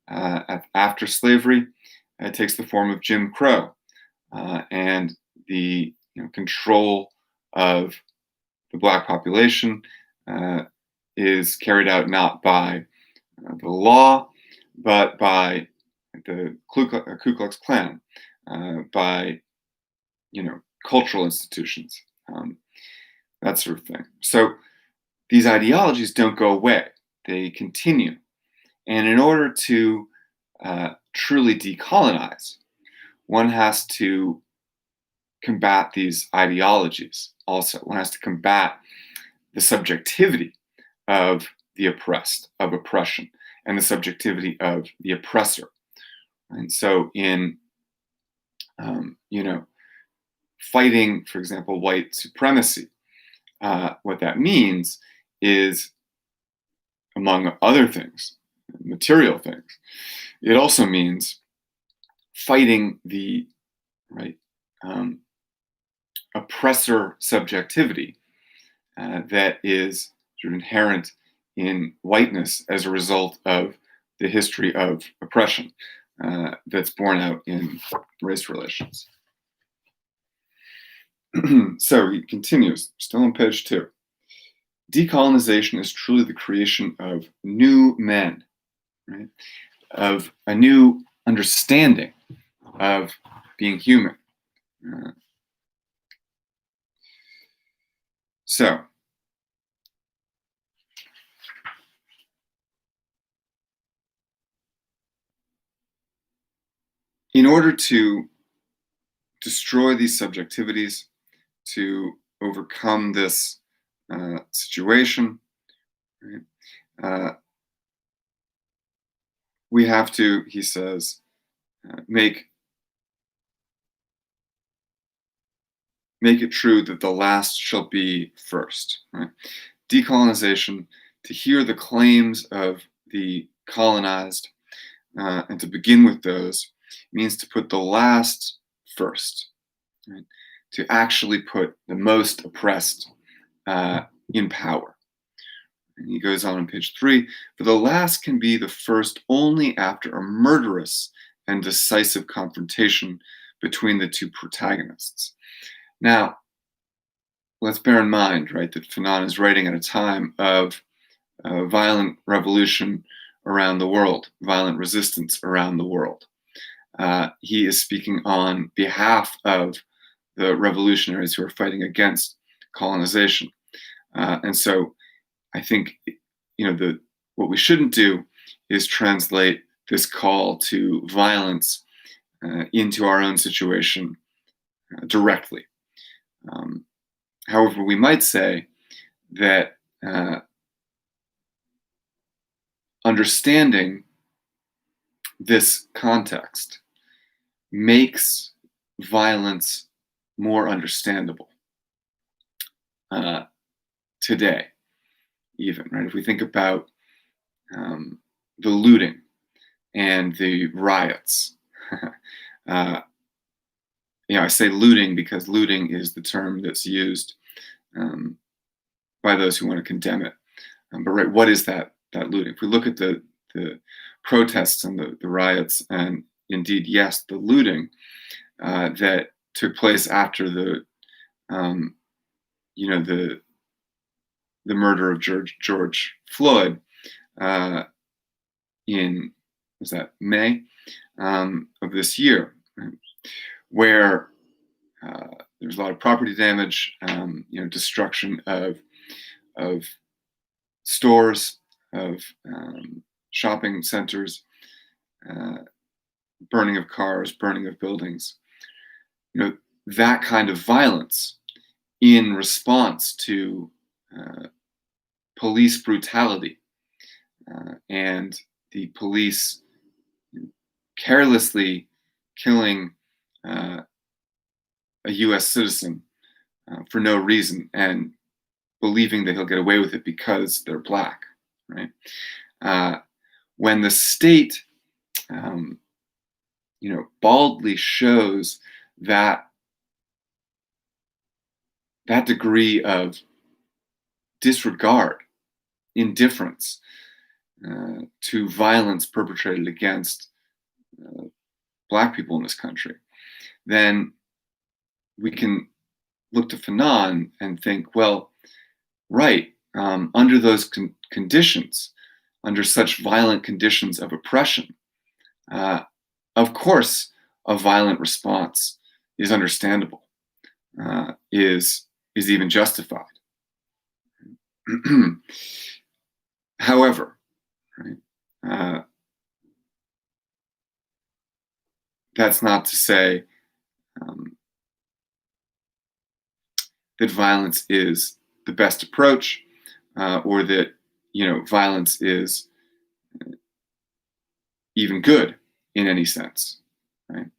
After slavery, it takes the form of Jim Crow and the control of the Black population is carried out not by the law, but by the Ku Klux Klan, by cultural institutions, that sort of thing. So these ideologies don't go away; they continue. And in order to truly decolonize, one has to combat these ideologies. Also, one has to combat the subjectivity of the oppressed, of oppression, and the subjectivity of the oppressor. And so, in fighting, for example, white supremacy, what that means is, among other things, material things, It also means fighting the right um, oppressor subjectivity that is sort of inherent in whiteness as a result of the history of oppression that's borne out in race relations. So he continues, still on page 2. Decolonization is truly the creation of new men, right? Of a new understanding of being human. Uh, so, in order to destroy these subjectivities, to overcome this situation, right, we have to, he says, make it true that the last shall be first. Right? Decolonization, to hear the claims of the colonized and to begin with those, means to put the last first, right? To actually put the most oppressed in power. And he goes on page 3, for the last can be the first only after a murderous and decisive confrontation between the two protagonists. Now, let's bear in mind, right, that Fanon is writing at a time of violent revolution around the world, violent resistance around the world. He is speaking on behalf of the revolutionaries who are fighting against colonization. And so I think, what we shouldn't do is translate this call to violence into our own situation directly. However, we might say that understanding this context makes violence more understandable today, even, right? If we think about the looting and the riots, I say looting because looting is the term that's used by those who want to condemn it. But right, what is that looting? If we look at the protests and the riots, and indeed, yes, the looting that took place after the murder of George Floyd in, was that May of this year, right? Where there's a lot of property damage, destruction of stores, of shopping centers, burning of cars, burning of buildings. That kind of violence in response to police brutality and the police carelessly killing a U.S. citizen for no reason and believing that he'll get away with it because they're black, right? When the state, baldly shows that degree of disregard, indifference to violence perpetrated against black people in this country, then we can look to Fanon and think, well, right, under those conditions, under such violent conditions of oppression, of course, a violent response is understandable, is even justified. However, right, that's not to say that violence is the best approach, or that violence is even good in any sense, right?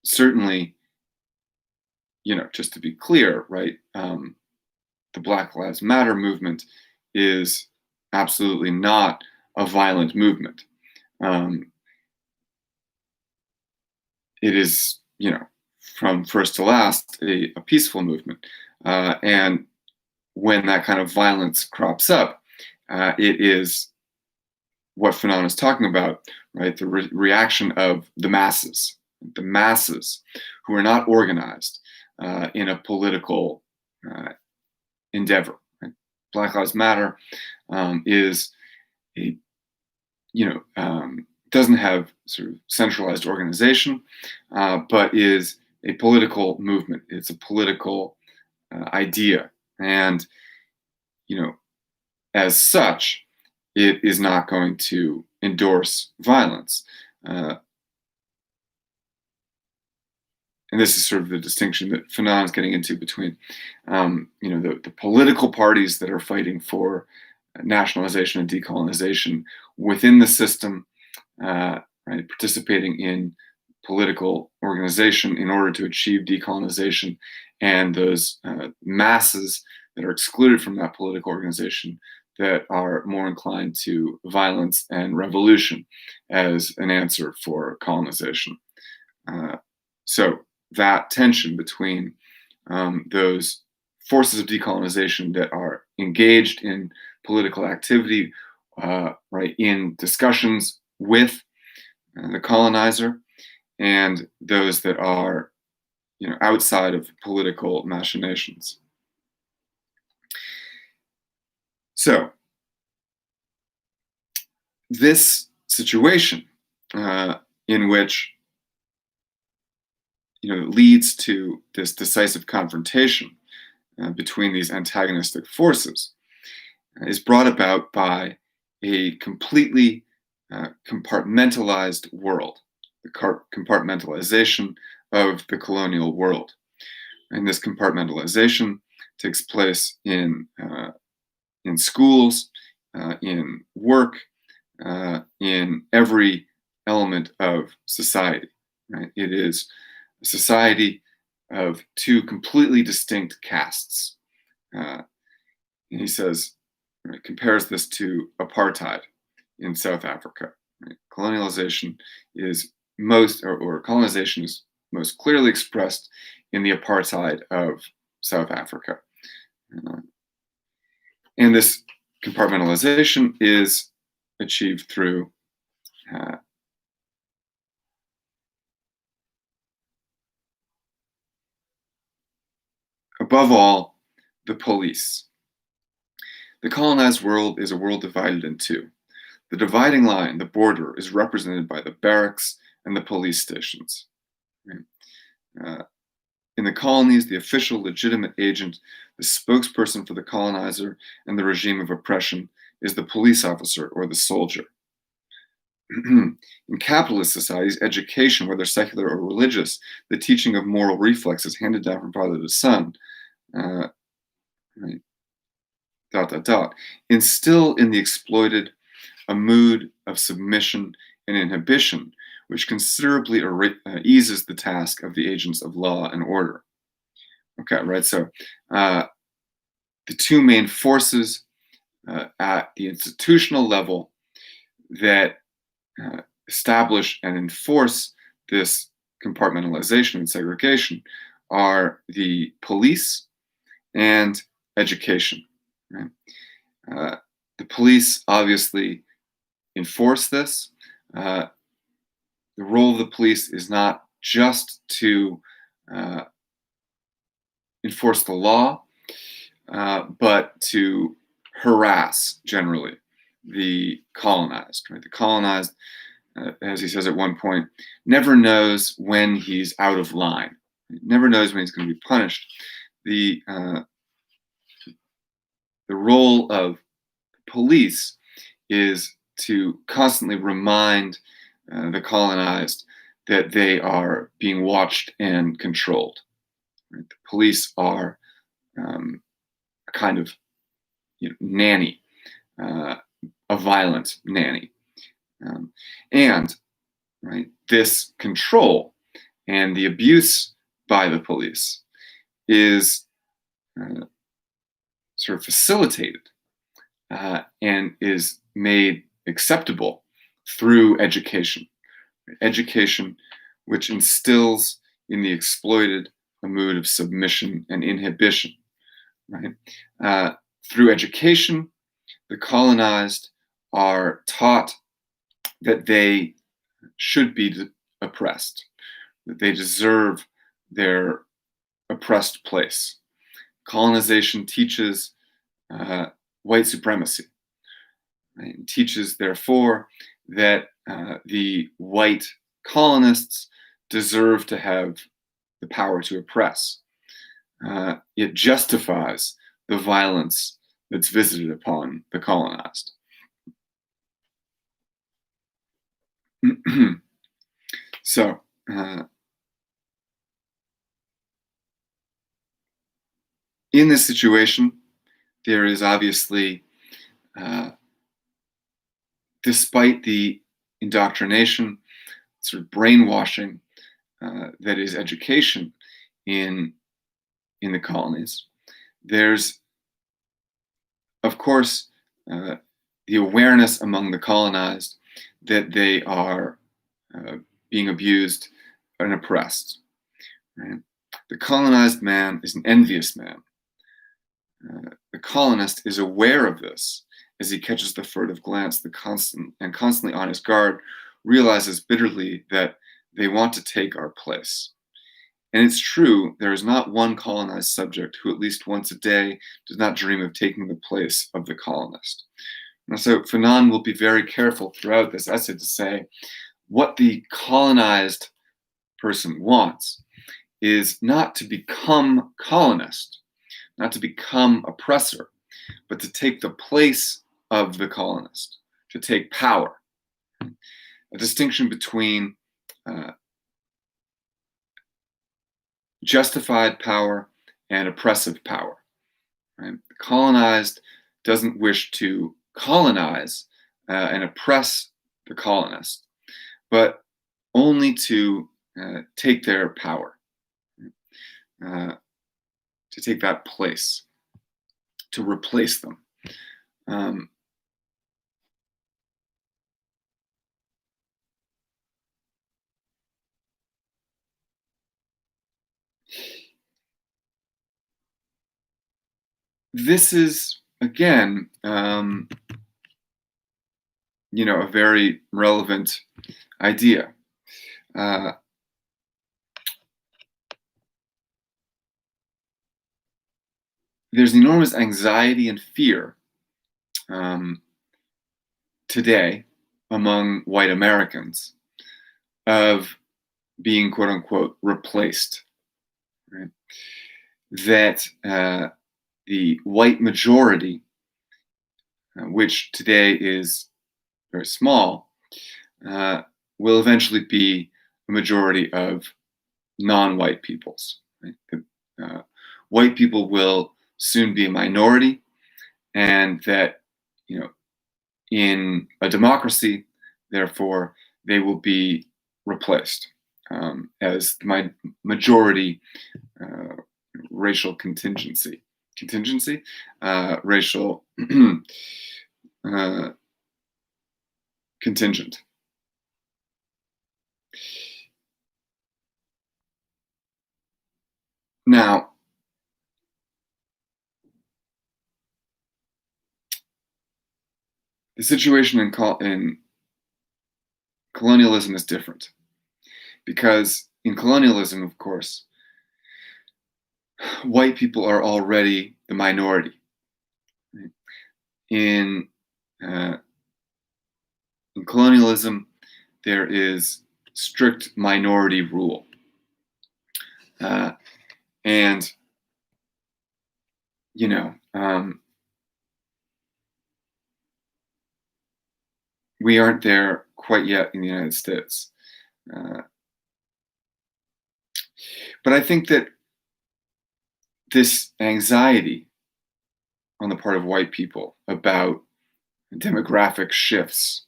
Certainly, just to be clear, right? The Black Lives Matter movement is absolutely not a violent movement. um, it is, from first to last, a peaceful movement. And when that kind of violence crops up, it is what Fanon is talking about, right? The reaction of the masses who are not organized in a political uh, endeavor. Right? Black Lives Matter is a, doesn't have sort of centralized organization, but is a political movement. It's a political idea, and you know, as such, it is not going to endorse violence. Uh, and this is sort of the distinction that Fanon is getting into between, the political parties that are fighting for nationalization and decolonization within the system, right, participating in political organization in order to achieve decolonization, and those masses that are excluded from that political organization that are more inclined to violence and revolution as an answer for colonization. Uh, so that tension between those forces of decolonization that are engaged in political activity, right, in discussions with the colonizer, and those that are, outside of political machinations. So this situation, in which leads to this decisive confrontation between these antagonistic forces, is brought about by a completely compartmentalized world, the compartmentalization of the colonial world. And this compartmentalization takes place in schools, in work, in every element of society. Right? It is a society of two completely distinct castes. And he says, right, compares this to apartheid in South Africa. Right? Colonialization is or colonization is most clearly expressed in the apartheid of South Africa. Uh, and this compartmentalization is achieved through uh, above all, the police. The colonized world is a world divided in two. The dividing line, the border, is represented by the barracks and the police stations. Right? In the colonies, the official legitimate agent, the spokesperson for the colonizer and the regime of oppression, is the police officer or the soldier. In capitalist societies, education, whether secular or religious, the teaching of moral reflexes handed down from father to son, uh, right, instill in the exploited a mood of submission and inhibition, which considerably eases the task of the agents of law and order. Okay, right. So the two main forces at the institutional level that establish and enforce this compartmentalization and segregation are the police and education. Right? The police obviously enforce this. The role of the police is not just to enforce the law, but to harass generally the colonized. Right? The colonized, as he says at one point, never knows when he's out of line. Never knows when he's going to be punished. The role of police is to constantly remind the colonized that they are being watched and controlled. Right? The police are a kind of nanny, a violent nanny. And right, this control and the abuse by the police is sort of facilitated and is made acceptable through education. Education which instills in the exploited a mood of submission and inhibition, right? Uh, Through education, the colonized are taught that they should be oppressed, that they deserve their oppressed place. Colonization teaches uh, white supremacy, right? It teaches, therefore, that the white colonists deserve to have the power to oppress. It justifies the violence that's visited upon the colonized. So, in this situation, there is obviously, uh, despite the indoctrination, sort of brainwashing that is education in the colonies, there's, of course, uh, the awareness among the colonized that they are uh, being abused and oppressed. Right? The colonized man is an envious man. The colonist is aware of this as he catches the furtive glance, the constant and constantly on his guard, realizes bitterly that they want to take our place. And it's true, there is not one colonized subject who at least once a day does not dream of taking the place of the colonist. And so Fanon will be very careful throughout this essay to say what the colonized person wants is not to become colonist, not to become oppressor, but to take the place of the colonist, to take power. A distinction between justified power and oppressive power. Right? The colonized doesn't wish to colonize and oppress the colonist, but only to take their power, to take that place, to replace them. This is, again, a very relevant idea. There's enormous anxiety and fear today among white Americans of being, quote unquote, replaced. Right? That the white majority, which today is very small, will eventually be a majority of non-white peoples. Right? White people will soon be a minority, and that, in a democracy, therefore, they will be replaced as my majority racial racial contingent. Now, the situation in colonialism is different, because in colonialism, of course, white people are already the minority. In colonialism, there is strict minority rule. And, we aren't there quite yet in the United States. But I think that this anxiety on the part of white people about demographic shifts,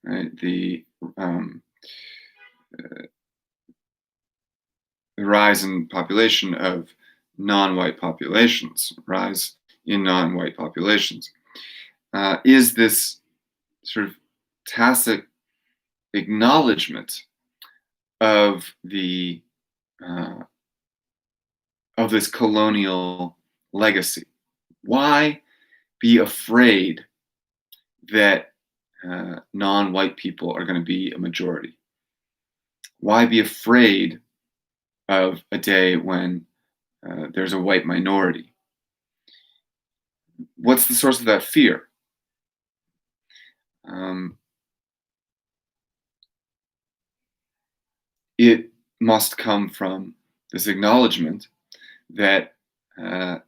right? The rise in population of non-white populations, rise in non-white populations, is this sort of tacit acknowledgement of the uh, of this colonial legacy. Why be afraid that non-white people are going to be a majority? Why be afraid of a day when there's a white minority? What's the source of that fear? Um, it must come from this acknowledgement that, uh,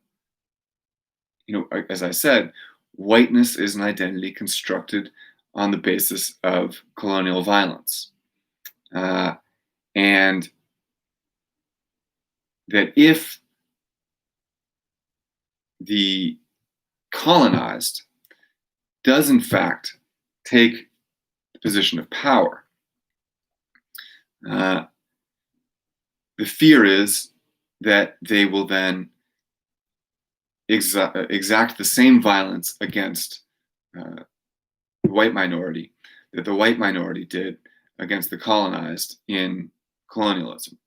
as I said, whiteness is an identity constructed on the basis of colonial violence. And that if the colonized does in fact take the position of power, the fear is that they will then exact the same violence against the white minority that the white minority did against the colonized in colonialism.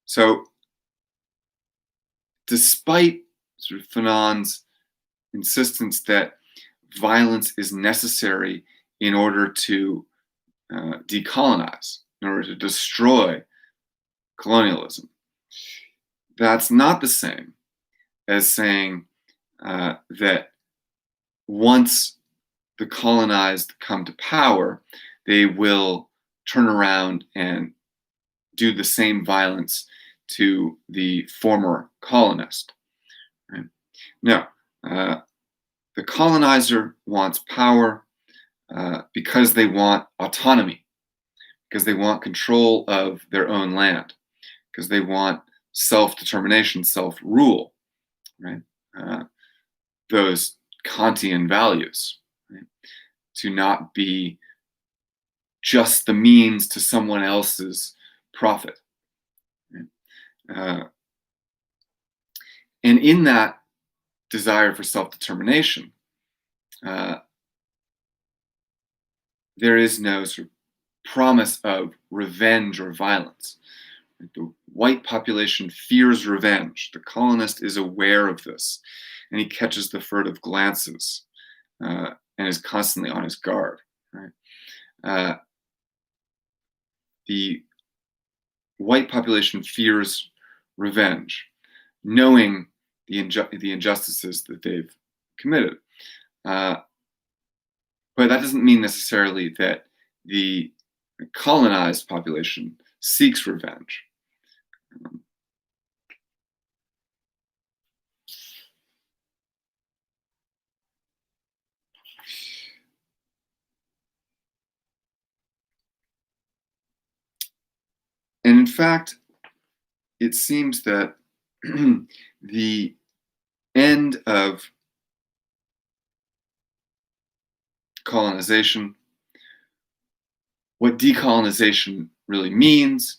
So, despite sort of Fanon's insistence that violence is necessary in order to decolonize, in order to destroy colonialism, that's not the same as saying that once the colonized come to power, they will turn around and do the same violence to the former colonist. Right? No, the colonizer wants power because they want autonomy, because they want control of their own land, because they want self-determination, self-rule, right? Those Kantian values, right? To not be just the means to someone else's profit. Right? And in that desire for self-determination, there is no sort of promise of revenge or violence. The white population fears revenge. The colonist is aware of this, and he catches the furtive glances and is constantly on his guard. Right? The white population fears revenge, knowing the injustices that they've committed. But that doesn't mean necessarily that the colonized population seeks revenge. And in fact, it seems that the end of colonization, what decolonization really means,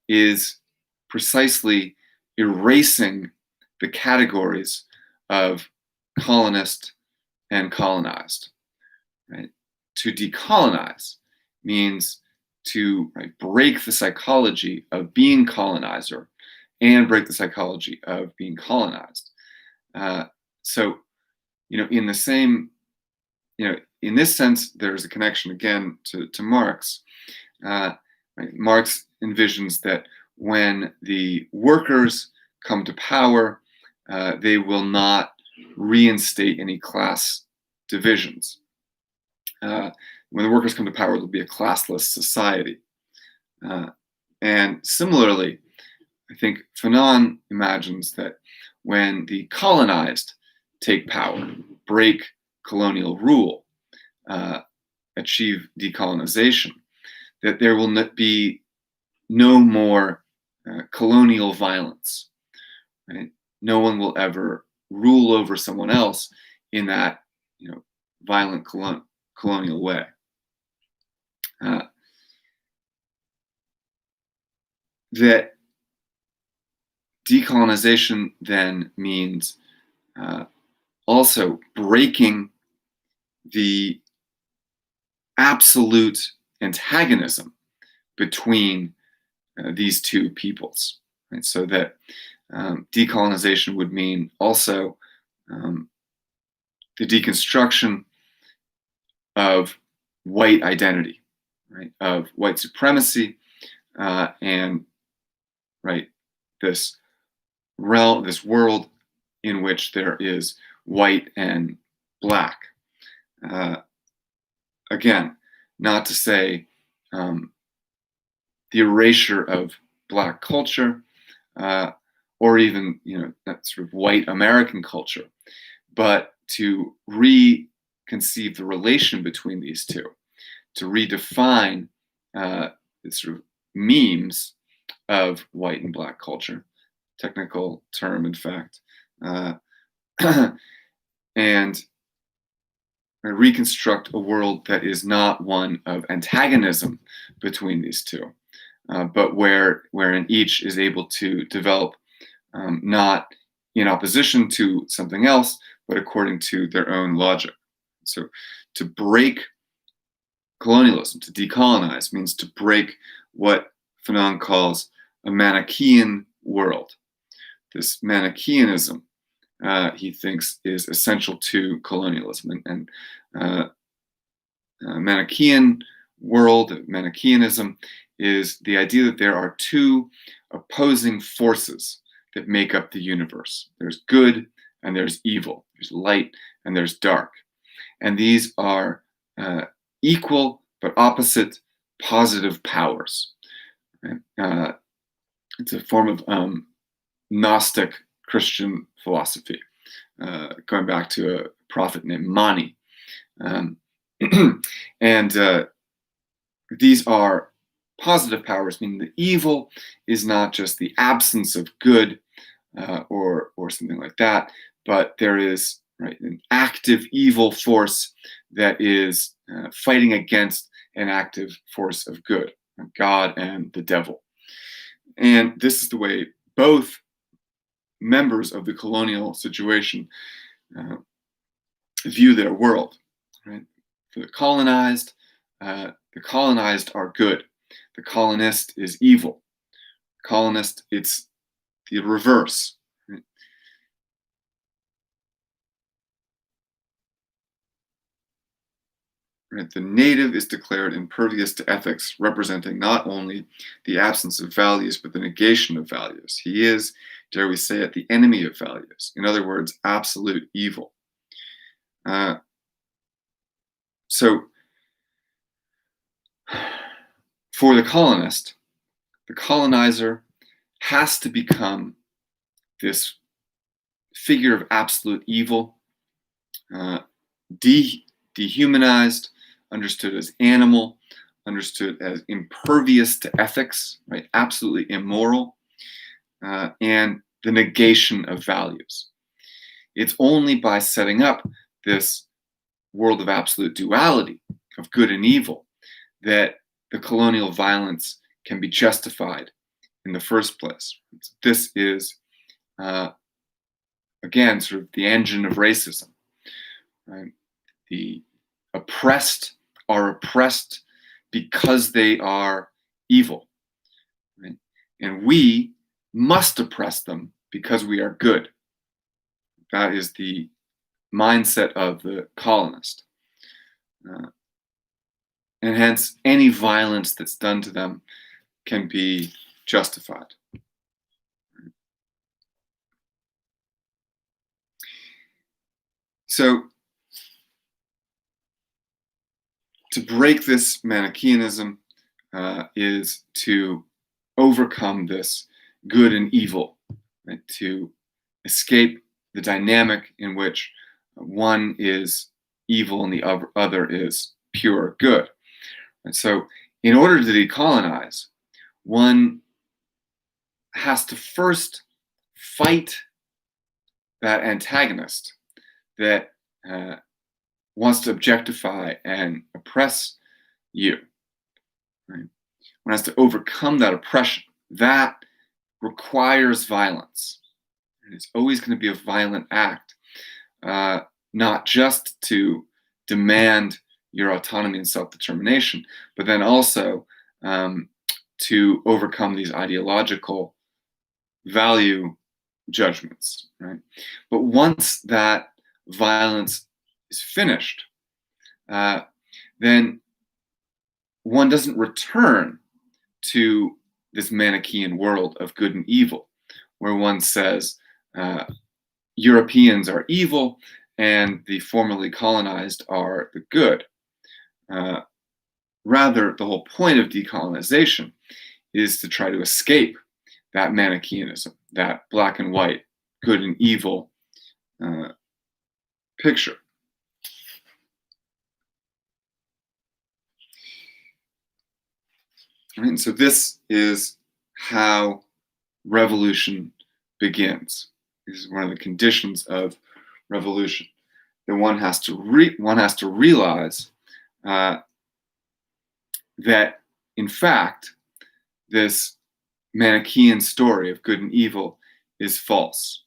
is precisely erasing the categories of colonist and colonized. Right? To decolonize means to break the psychology of being colonizer and break the psychology of being colonized. So, in the same, in this sense, there's a connection again to Marx. Marx envisions that when the workers come to power, they will not reinstate any class divisions. When the workers come to power, there'll be a classless society. And similarly, I think Fanon imagines that when the colonized take power, break colonial rule, achieve decolonization, that there will be no more colonial violence. Right? No one will ever rule over someone else in that violent colonial way. That decolonization then means also breaking the absolute antagonism between these two peoples. Right? So that decolonization would mean also the deconstruction of white identity, right? Of white supremacy, and right this this world in which there is white and black. Uh, Again, not to say the erasure of black culture, or even that sort of white American culture, but to reconceive the relation between these two, to redefine the sort of memes of white and black culture, technical term, in fact, uh, and reconstruct a world that is not one of antagonism between these two, but wherein each is able to develop not in opposition to something else, but according to their own logic. So to break colonialism, to decolonize, means to break what Fanon calls a Manichaean world. This Manichaeanism, he thinks, is essential to colonialism. And Manichaean world, Manichaeanism, is the idea that there are two opposing forces that make up the universe. There's good and there's evil. There's light and there's dark. And these are equal but opposite positive powers. Right? It's a form of Gnostic Christian philosophy, going back to a prophet named Mani. And these are positive powers, meaning the evil is not just the absence of good or something like that, but there is an active evil force that is fighting against an active force of good, God and the devil. And this is the way both members of the colonial situation view their world. Right? For the colonized are good. The colonist is evil. Colonist, it's the reverse. Right? Right? The native is declared impervious to ethics, representing not only the absence of values, but the negation of values. He is, dare we say it, the enemy of values. In other words, absolute evil. So, for the colonist, the colonizer has to become this figure of absolute evil, dehumanized, understood as animal, understood as impervious to ethics, right? Absolutely immoral, and the negation of values. It's only by setting up this world of absolute duality, of good and evil, that the colonial violence can be justified in the first place. This is, again, sort of the engine of racism. Right? The oppressed are oppressed because they are evil. Right? And we must oppress them because we are good. That is the mindset of the colonist. And hence, any violence that's done to them can be justified. So, to break this Manichaeanism is to overcome this good and evil, right? To escape the dynamic in which one is evil and the other is pure good. And so, in order to decolonize, one has to first fight that antagonist that wants to objectify and oppress you. Right? One has to overcome that oppression. That requires violence. And it's always going to be a violent act, not just to demand your autonomy and self-determination, but then also um, to overcome these ideological value judgments, right? But once that violence is finished, uh, then one doesn't return to this Manichaean world of good and evil, where one says uh, Europeans are evil and the formerly colonized are the good. Uh, Rather, the whole point of decolonization is to try to escape that Manichaeanism, that black and white, good and evil uh, picture. Right? And so this is how revolution begins. This is one of the conditions of revolution. That one has to realize uh, that, in fact, this Manichaean story of good and evil is false.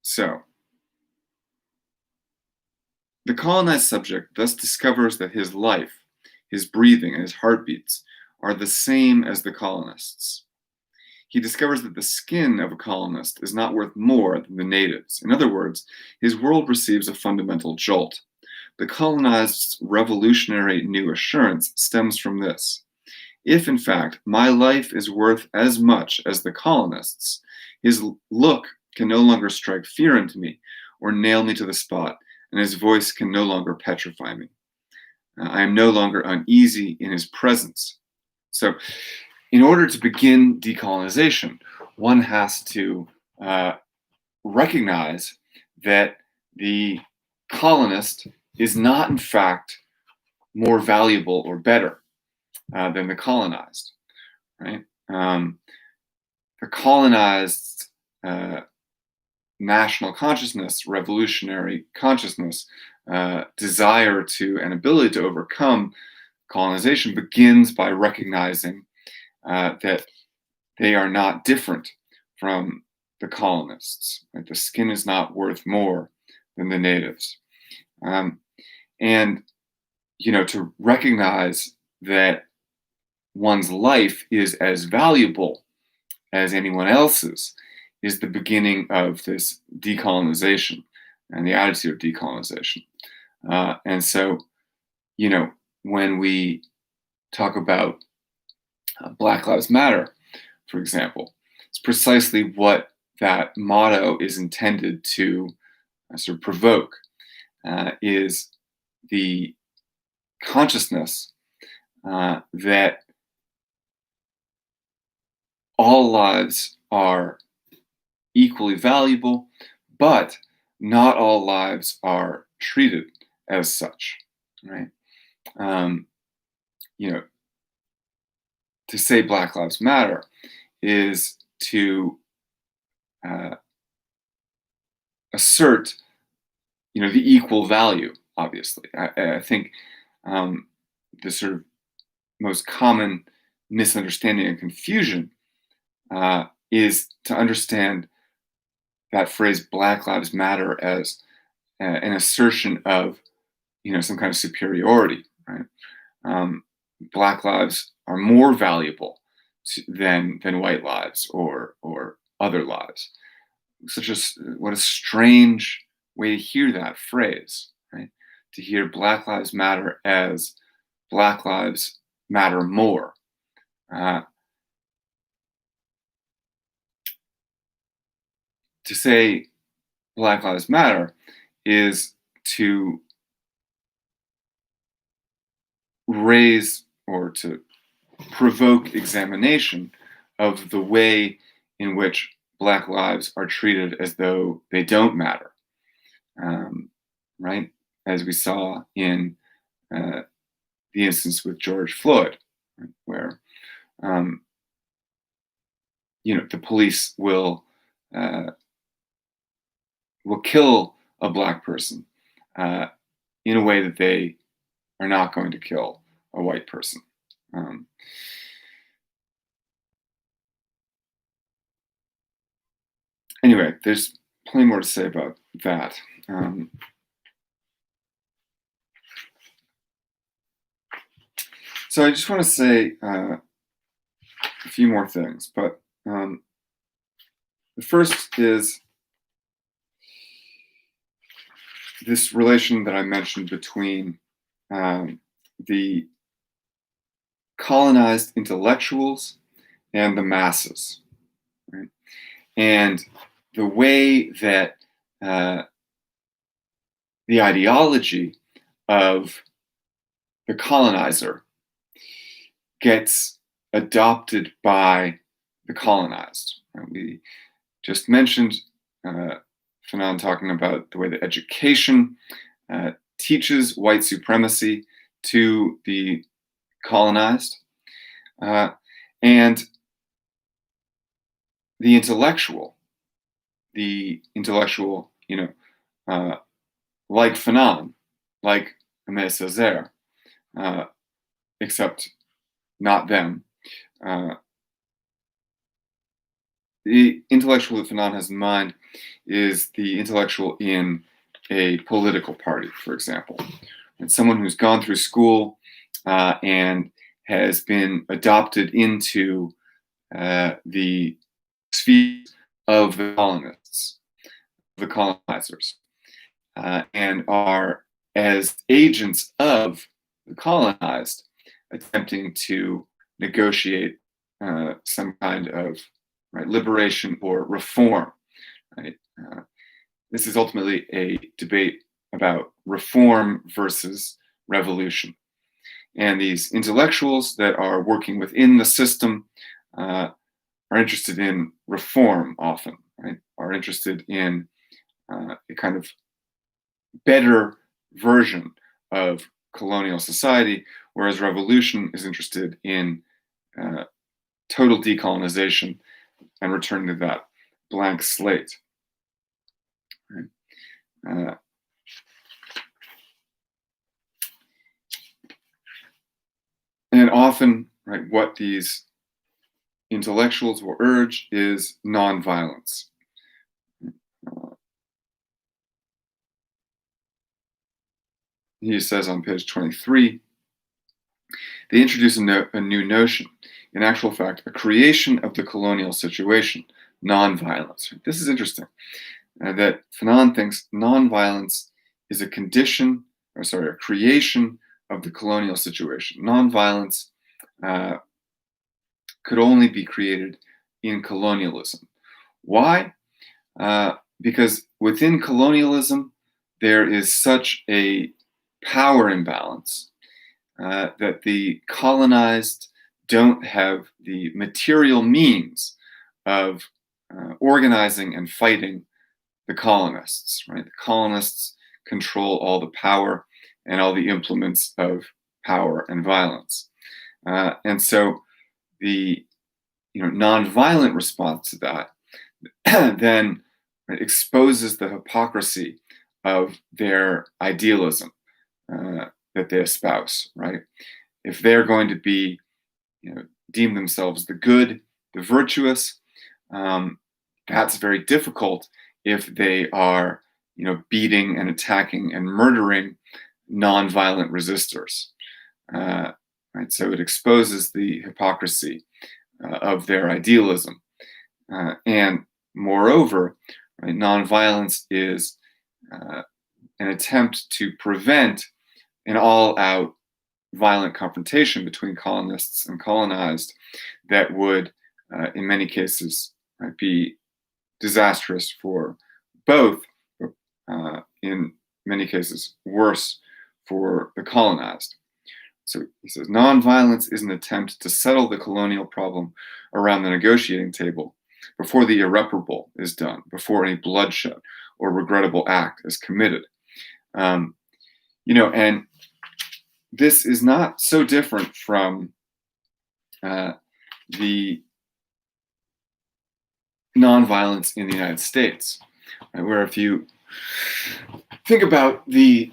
So, the colonized subject thus discovers that his life, his breathing, and his heartbeats are the same as the colonists. He discovers that the skin of a colonist is not worth more than the natives. In other words, his world receives a fundamental jolt. The colonized's revolutionary new assurance stems from this. If, in fact, my life is worth as much as the colonists, his look can no longer strike fear into me or nail me to the spot, and his voice can no longer petrify me. I am no longer uneasy in his presence. So, in order to begin decolonization, one has to recognize that the colonist is not, in fact, more valuable or better than the colonized, right? The colonized national consciousness, revolutionary consciousness, desire to and ability to overcome colonization begins by recognizing that they are not different from the colonists. Right? The skin is not worth more than the natives. And, to recognize that one's life is as valuable as anyone else's is the beginning of this decolonization and the attitude of decolonization. And so, when we talk about Black Lives Matter, for example, it's precisely what that motto is intended to sort of provoke, is the consciousness that all lives are equally valuable, but not all lives are treated as such, right? Um, you know, to say Black Lives Matter is to uh, assert, the equal value. Obviously, I think the sort of most common misunderstanding and confusion is to understand that phrase "Black Lives Matter" as an assertion of, some kind of superiority, right? Um, Black lives are more valuable than white lives or other lives. What a strange way to hear that phrase, right? To hear Black Lives Matter as Black lives matter more. Uh, to say Black Lives Matter is to raise or to provoke examination of the way in which Black lives are treated as though they don't matter, right? As we saw in uh, the instance with George Floyd, right? Where um, the police uh, will kill a Black person uh, in a way that they are not going to kill a white person. Um, Anyway, there's plenty more to say about that. Um, so I just want to say a few more things, but the first is this relation that I mentioned between the colonized intellectuals and the masses, right? And the way that the ideology of the colonizer gets adopted by the colonized. Right? We just mentioned Fanon talking about the way that education teaches white supremacy to the colonized, and the intellectual, like Fanon, like Aimé Césaire, except not them. The intellectual that Fanon has in mind is the intellectual in a political party, for example. And someone who's gone through school and has been adopted into the sphere of the colonists, the colonizers, and are, as agents of the colonized, attempting to negotiate some kind of liberation or reform. Right? This is ultimately a debate about reform versus revolution. And these intellectuals that are working within the system are interested in reform often, right? Are interested in a kind of better version of colonial society, whereas revolution is interested in total decolonization and returning to that blank slate. Right? And often, right, what these intellectuals will urge is nonviolence. He says on page 23, they introduce a new notion, in actual fact, a creation of the colonial situation, nonviolence. This is interesting, that Fanon thinks nonviolence is a condition, a creation of the colonial situation. Nonviolence could only be created in colonialism. Why? Because within colonialism, there is such a power imbalance that the colonized don't have the material means of organizing and fighting the colonists, right? The colonists control all the power and all the implements of power and violence. And so the nonviolent response to that then exposes the hypocrisy of their idealism that they espouse, right? If they're going to be, deem themselves the good, the virtuous, that's very difficult if they are, beating and attacking and murdering nonviolent resistors. Right? So it exposes the hypocrisy of their idealism. And moreover, right, nonviolence is an attempt to prevent an all-out violent confrontation between colonists and colonized that would, in many cases, be disastrous for both, in many cases, worse for the colonized. So he says, nonviolence is an attempt to settle the colonial problem around the negotiating table before the irreparable is done, before any bloodshed or regrettable act is committed. And this is not so different from the nonviolence in the United States, right? Where if you think about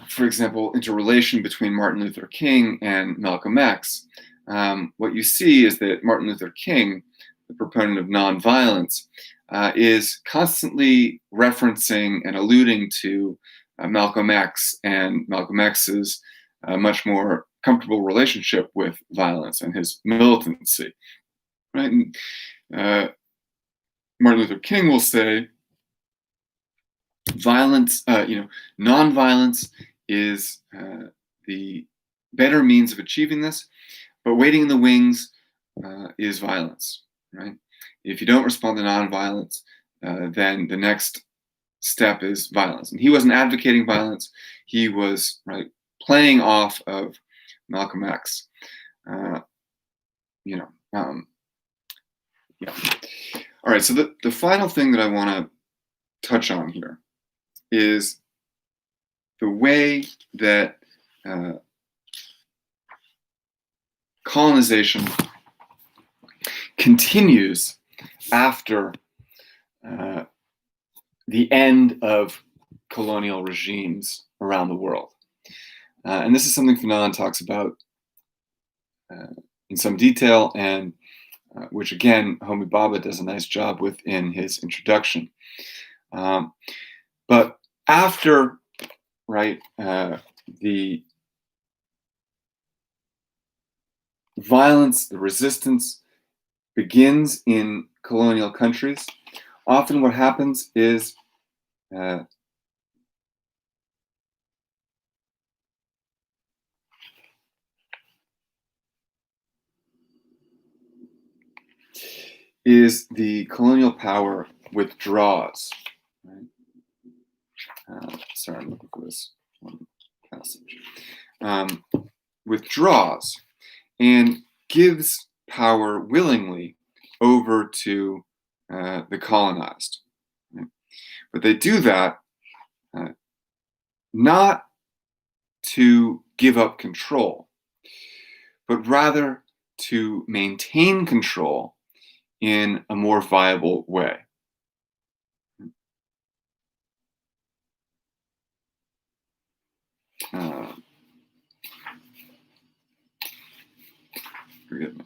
for example, interrelation between Martin Luther King and Malcolm X, what you see is that Martin Luther King, the proponent of nonviolence, is constantly referencing and alluding to Malcolm X and Malcolm X's much more comfortable relationship with violence and his militancy, right? And Martin Luther King will say, violence, nonviolence is the better means of achieving this, but waiting in the wings is violence, right? If you don't respond to nonviolence, then the next step is violence. And he wasn't advocating violence; he was playing off of Malcolm X. You know, yeah. All right. So the final thing that I want to touch on here is the way that colonization continues after the end of colonial regimes around the world. And this is something Fanon talks about in some detail, and which again, Homi Bhabha does a nice job with in his introduction. But after, the violence, the resistance begins in colonial countries, often what happens is the colonial power withdraws. Right? Sorry, I'm looking for this one passage. Withdraws and gives power willingly over to the colonized. Right? But they do that not to give up control, but rather to maintain control in a more viable way. Forgive me.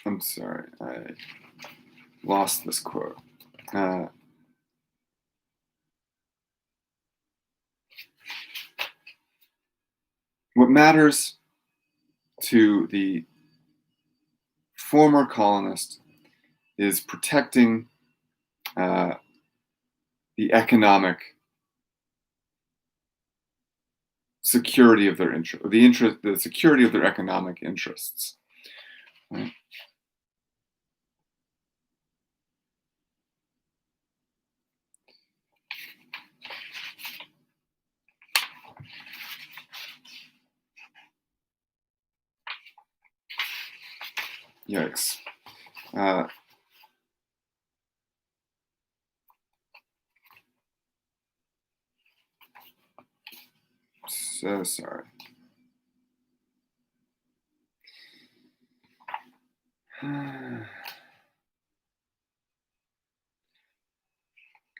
I'm sorry, I lost this quote. What matters to the former colonist is protecting the economic security of their the security of their economic interests. Right? Yikes. So sorry.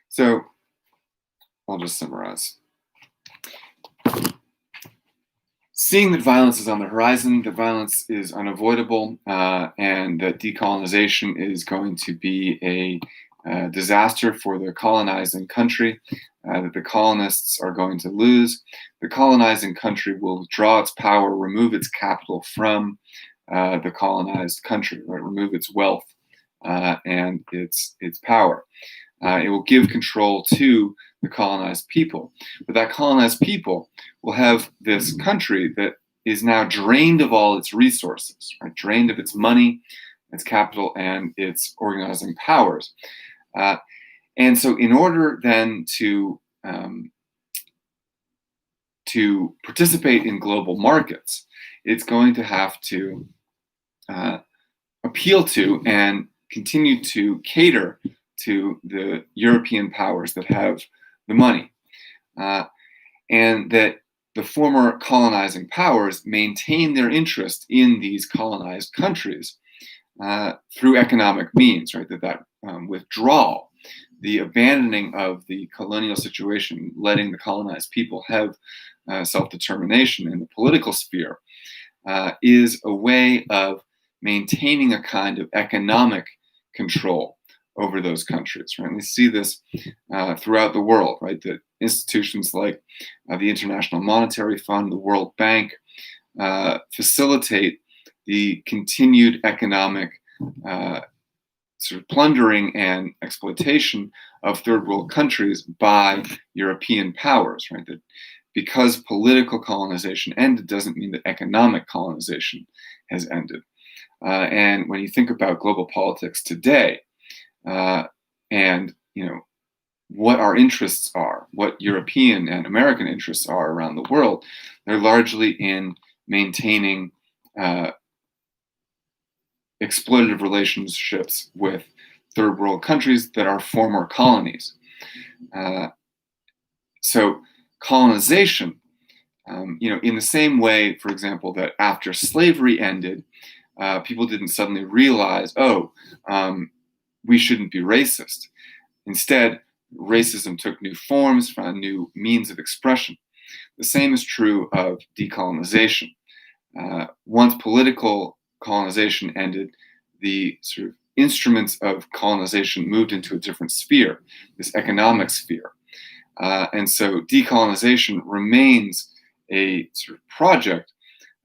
So I'll just summarize. Seeing that violence is on the horizon, that violence is unavoidable, and that decolonization is going to be a disaster for the colonizing country, that the colonists are going to lose. The colonizing country will withdraw its power, remove its capital from the colonized country, right? Remove its wealth and its power. It will give control to the colonized people. But that colonized people will have this country that is now drained of all its resources, right? Drained of its money, its capital, and its organizing powers. And so in order then to participate in global markets, it's going to have to uh, appeal to and continue to cater to the European powers that have the money, uh, and that the former colonizing powers maintain their interest in these colonized countries through economic means, right? That withdrawal, the abandoning of the colonial situation, letting the colonized people have self-determination in the political sphere, is a way of maintaining a kind of economic control over those countries, right? And we see this throughout the world, right? That institutions like the International Monetary Fund, the World Bank, facilitate the continued economic sort of plundering and exploitation of third world countries by European powers, right? That because political colonization ended doesn't mean that economic colonization has ended. And when you think about global politics today, and what our interests are, what European and American interests are around the world, they're largely in maintaining exploitative relationships with third world countries that are former colonies. So colonization, in the same way, for example, that after slavery ended, people didn't suddenly realize, we shouldn't be racist. Instead, racism took new forms, found new means of expression. The same is true of decolonization. Once political colonization ended, the sort of instruments of colonization moved into a different sphere, this economic sphere. And so decolonization remains a sort of project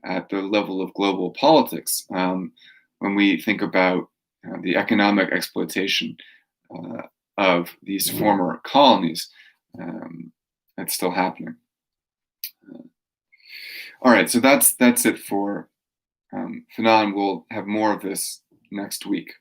at the level of global politics when we think about the economic exploitation of these former colonies. That's still happening. All right, so that's it for Fanon. We'll have more of this next week.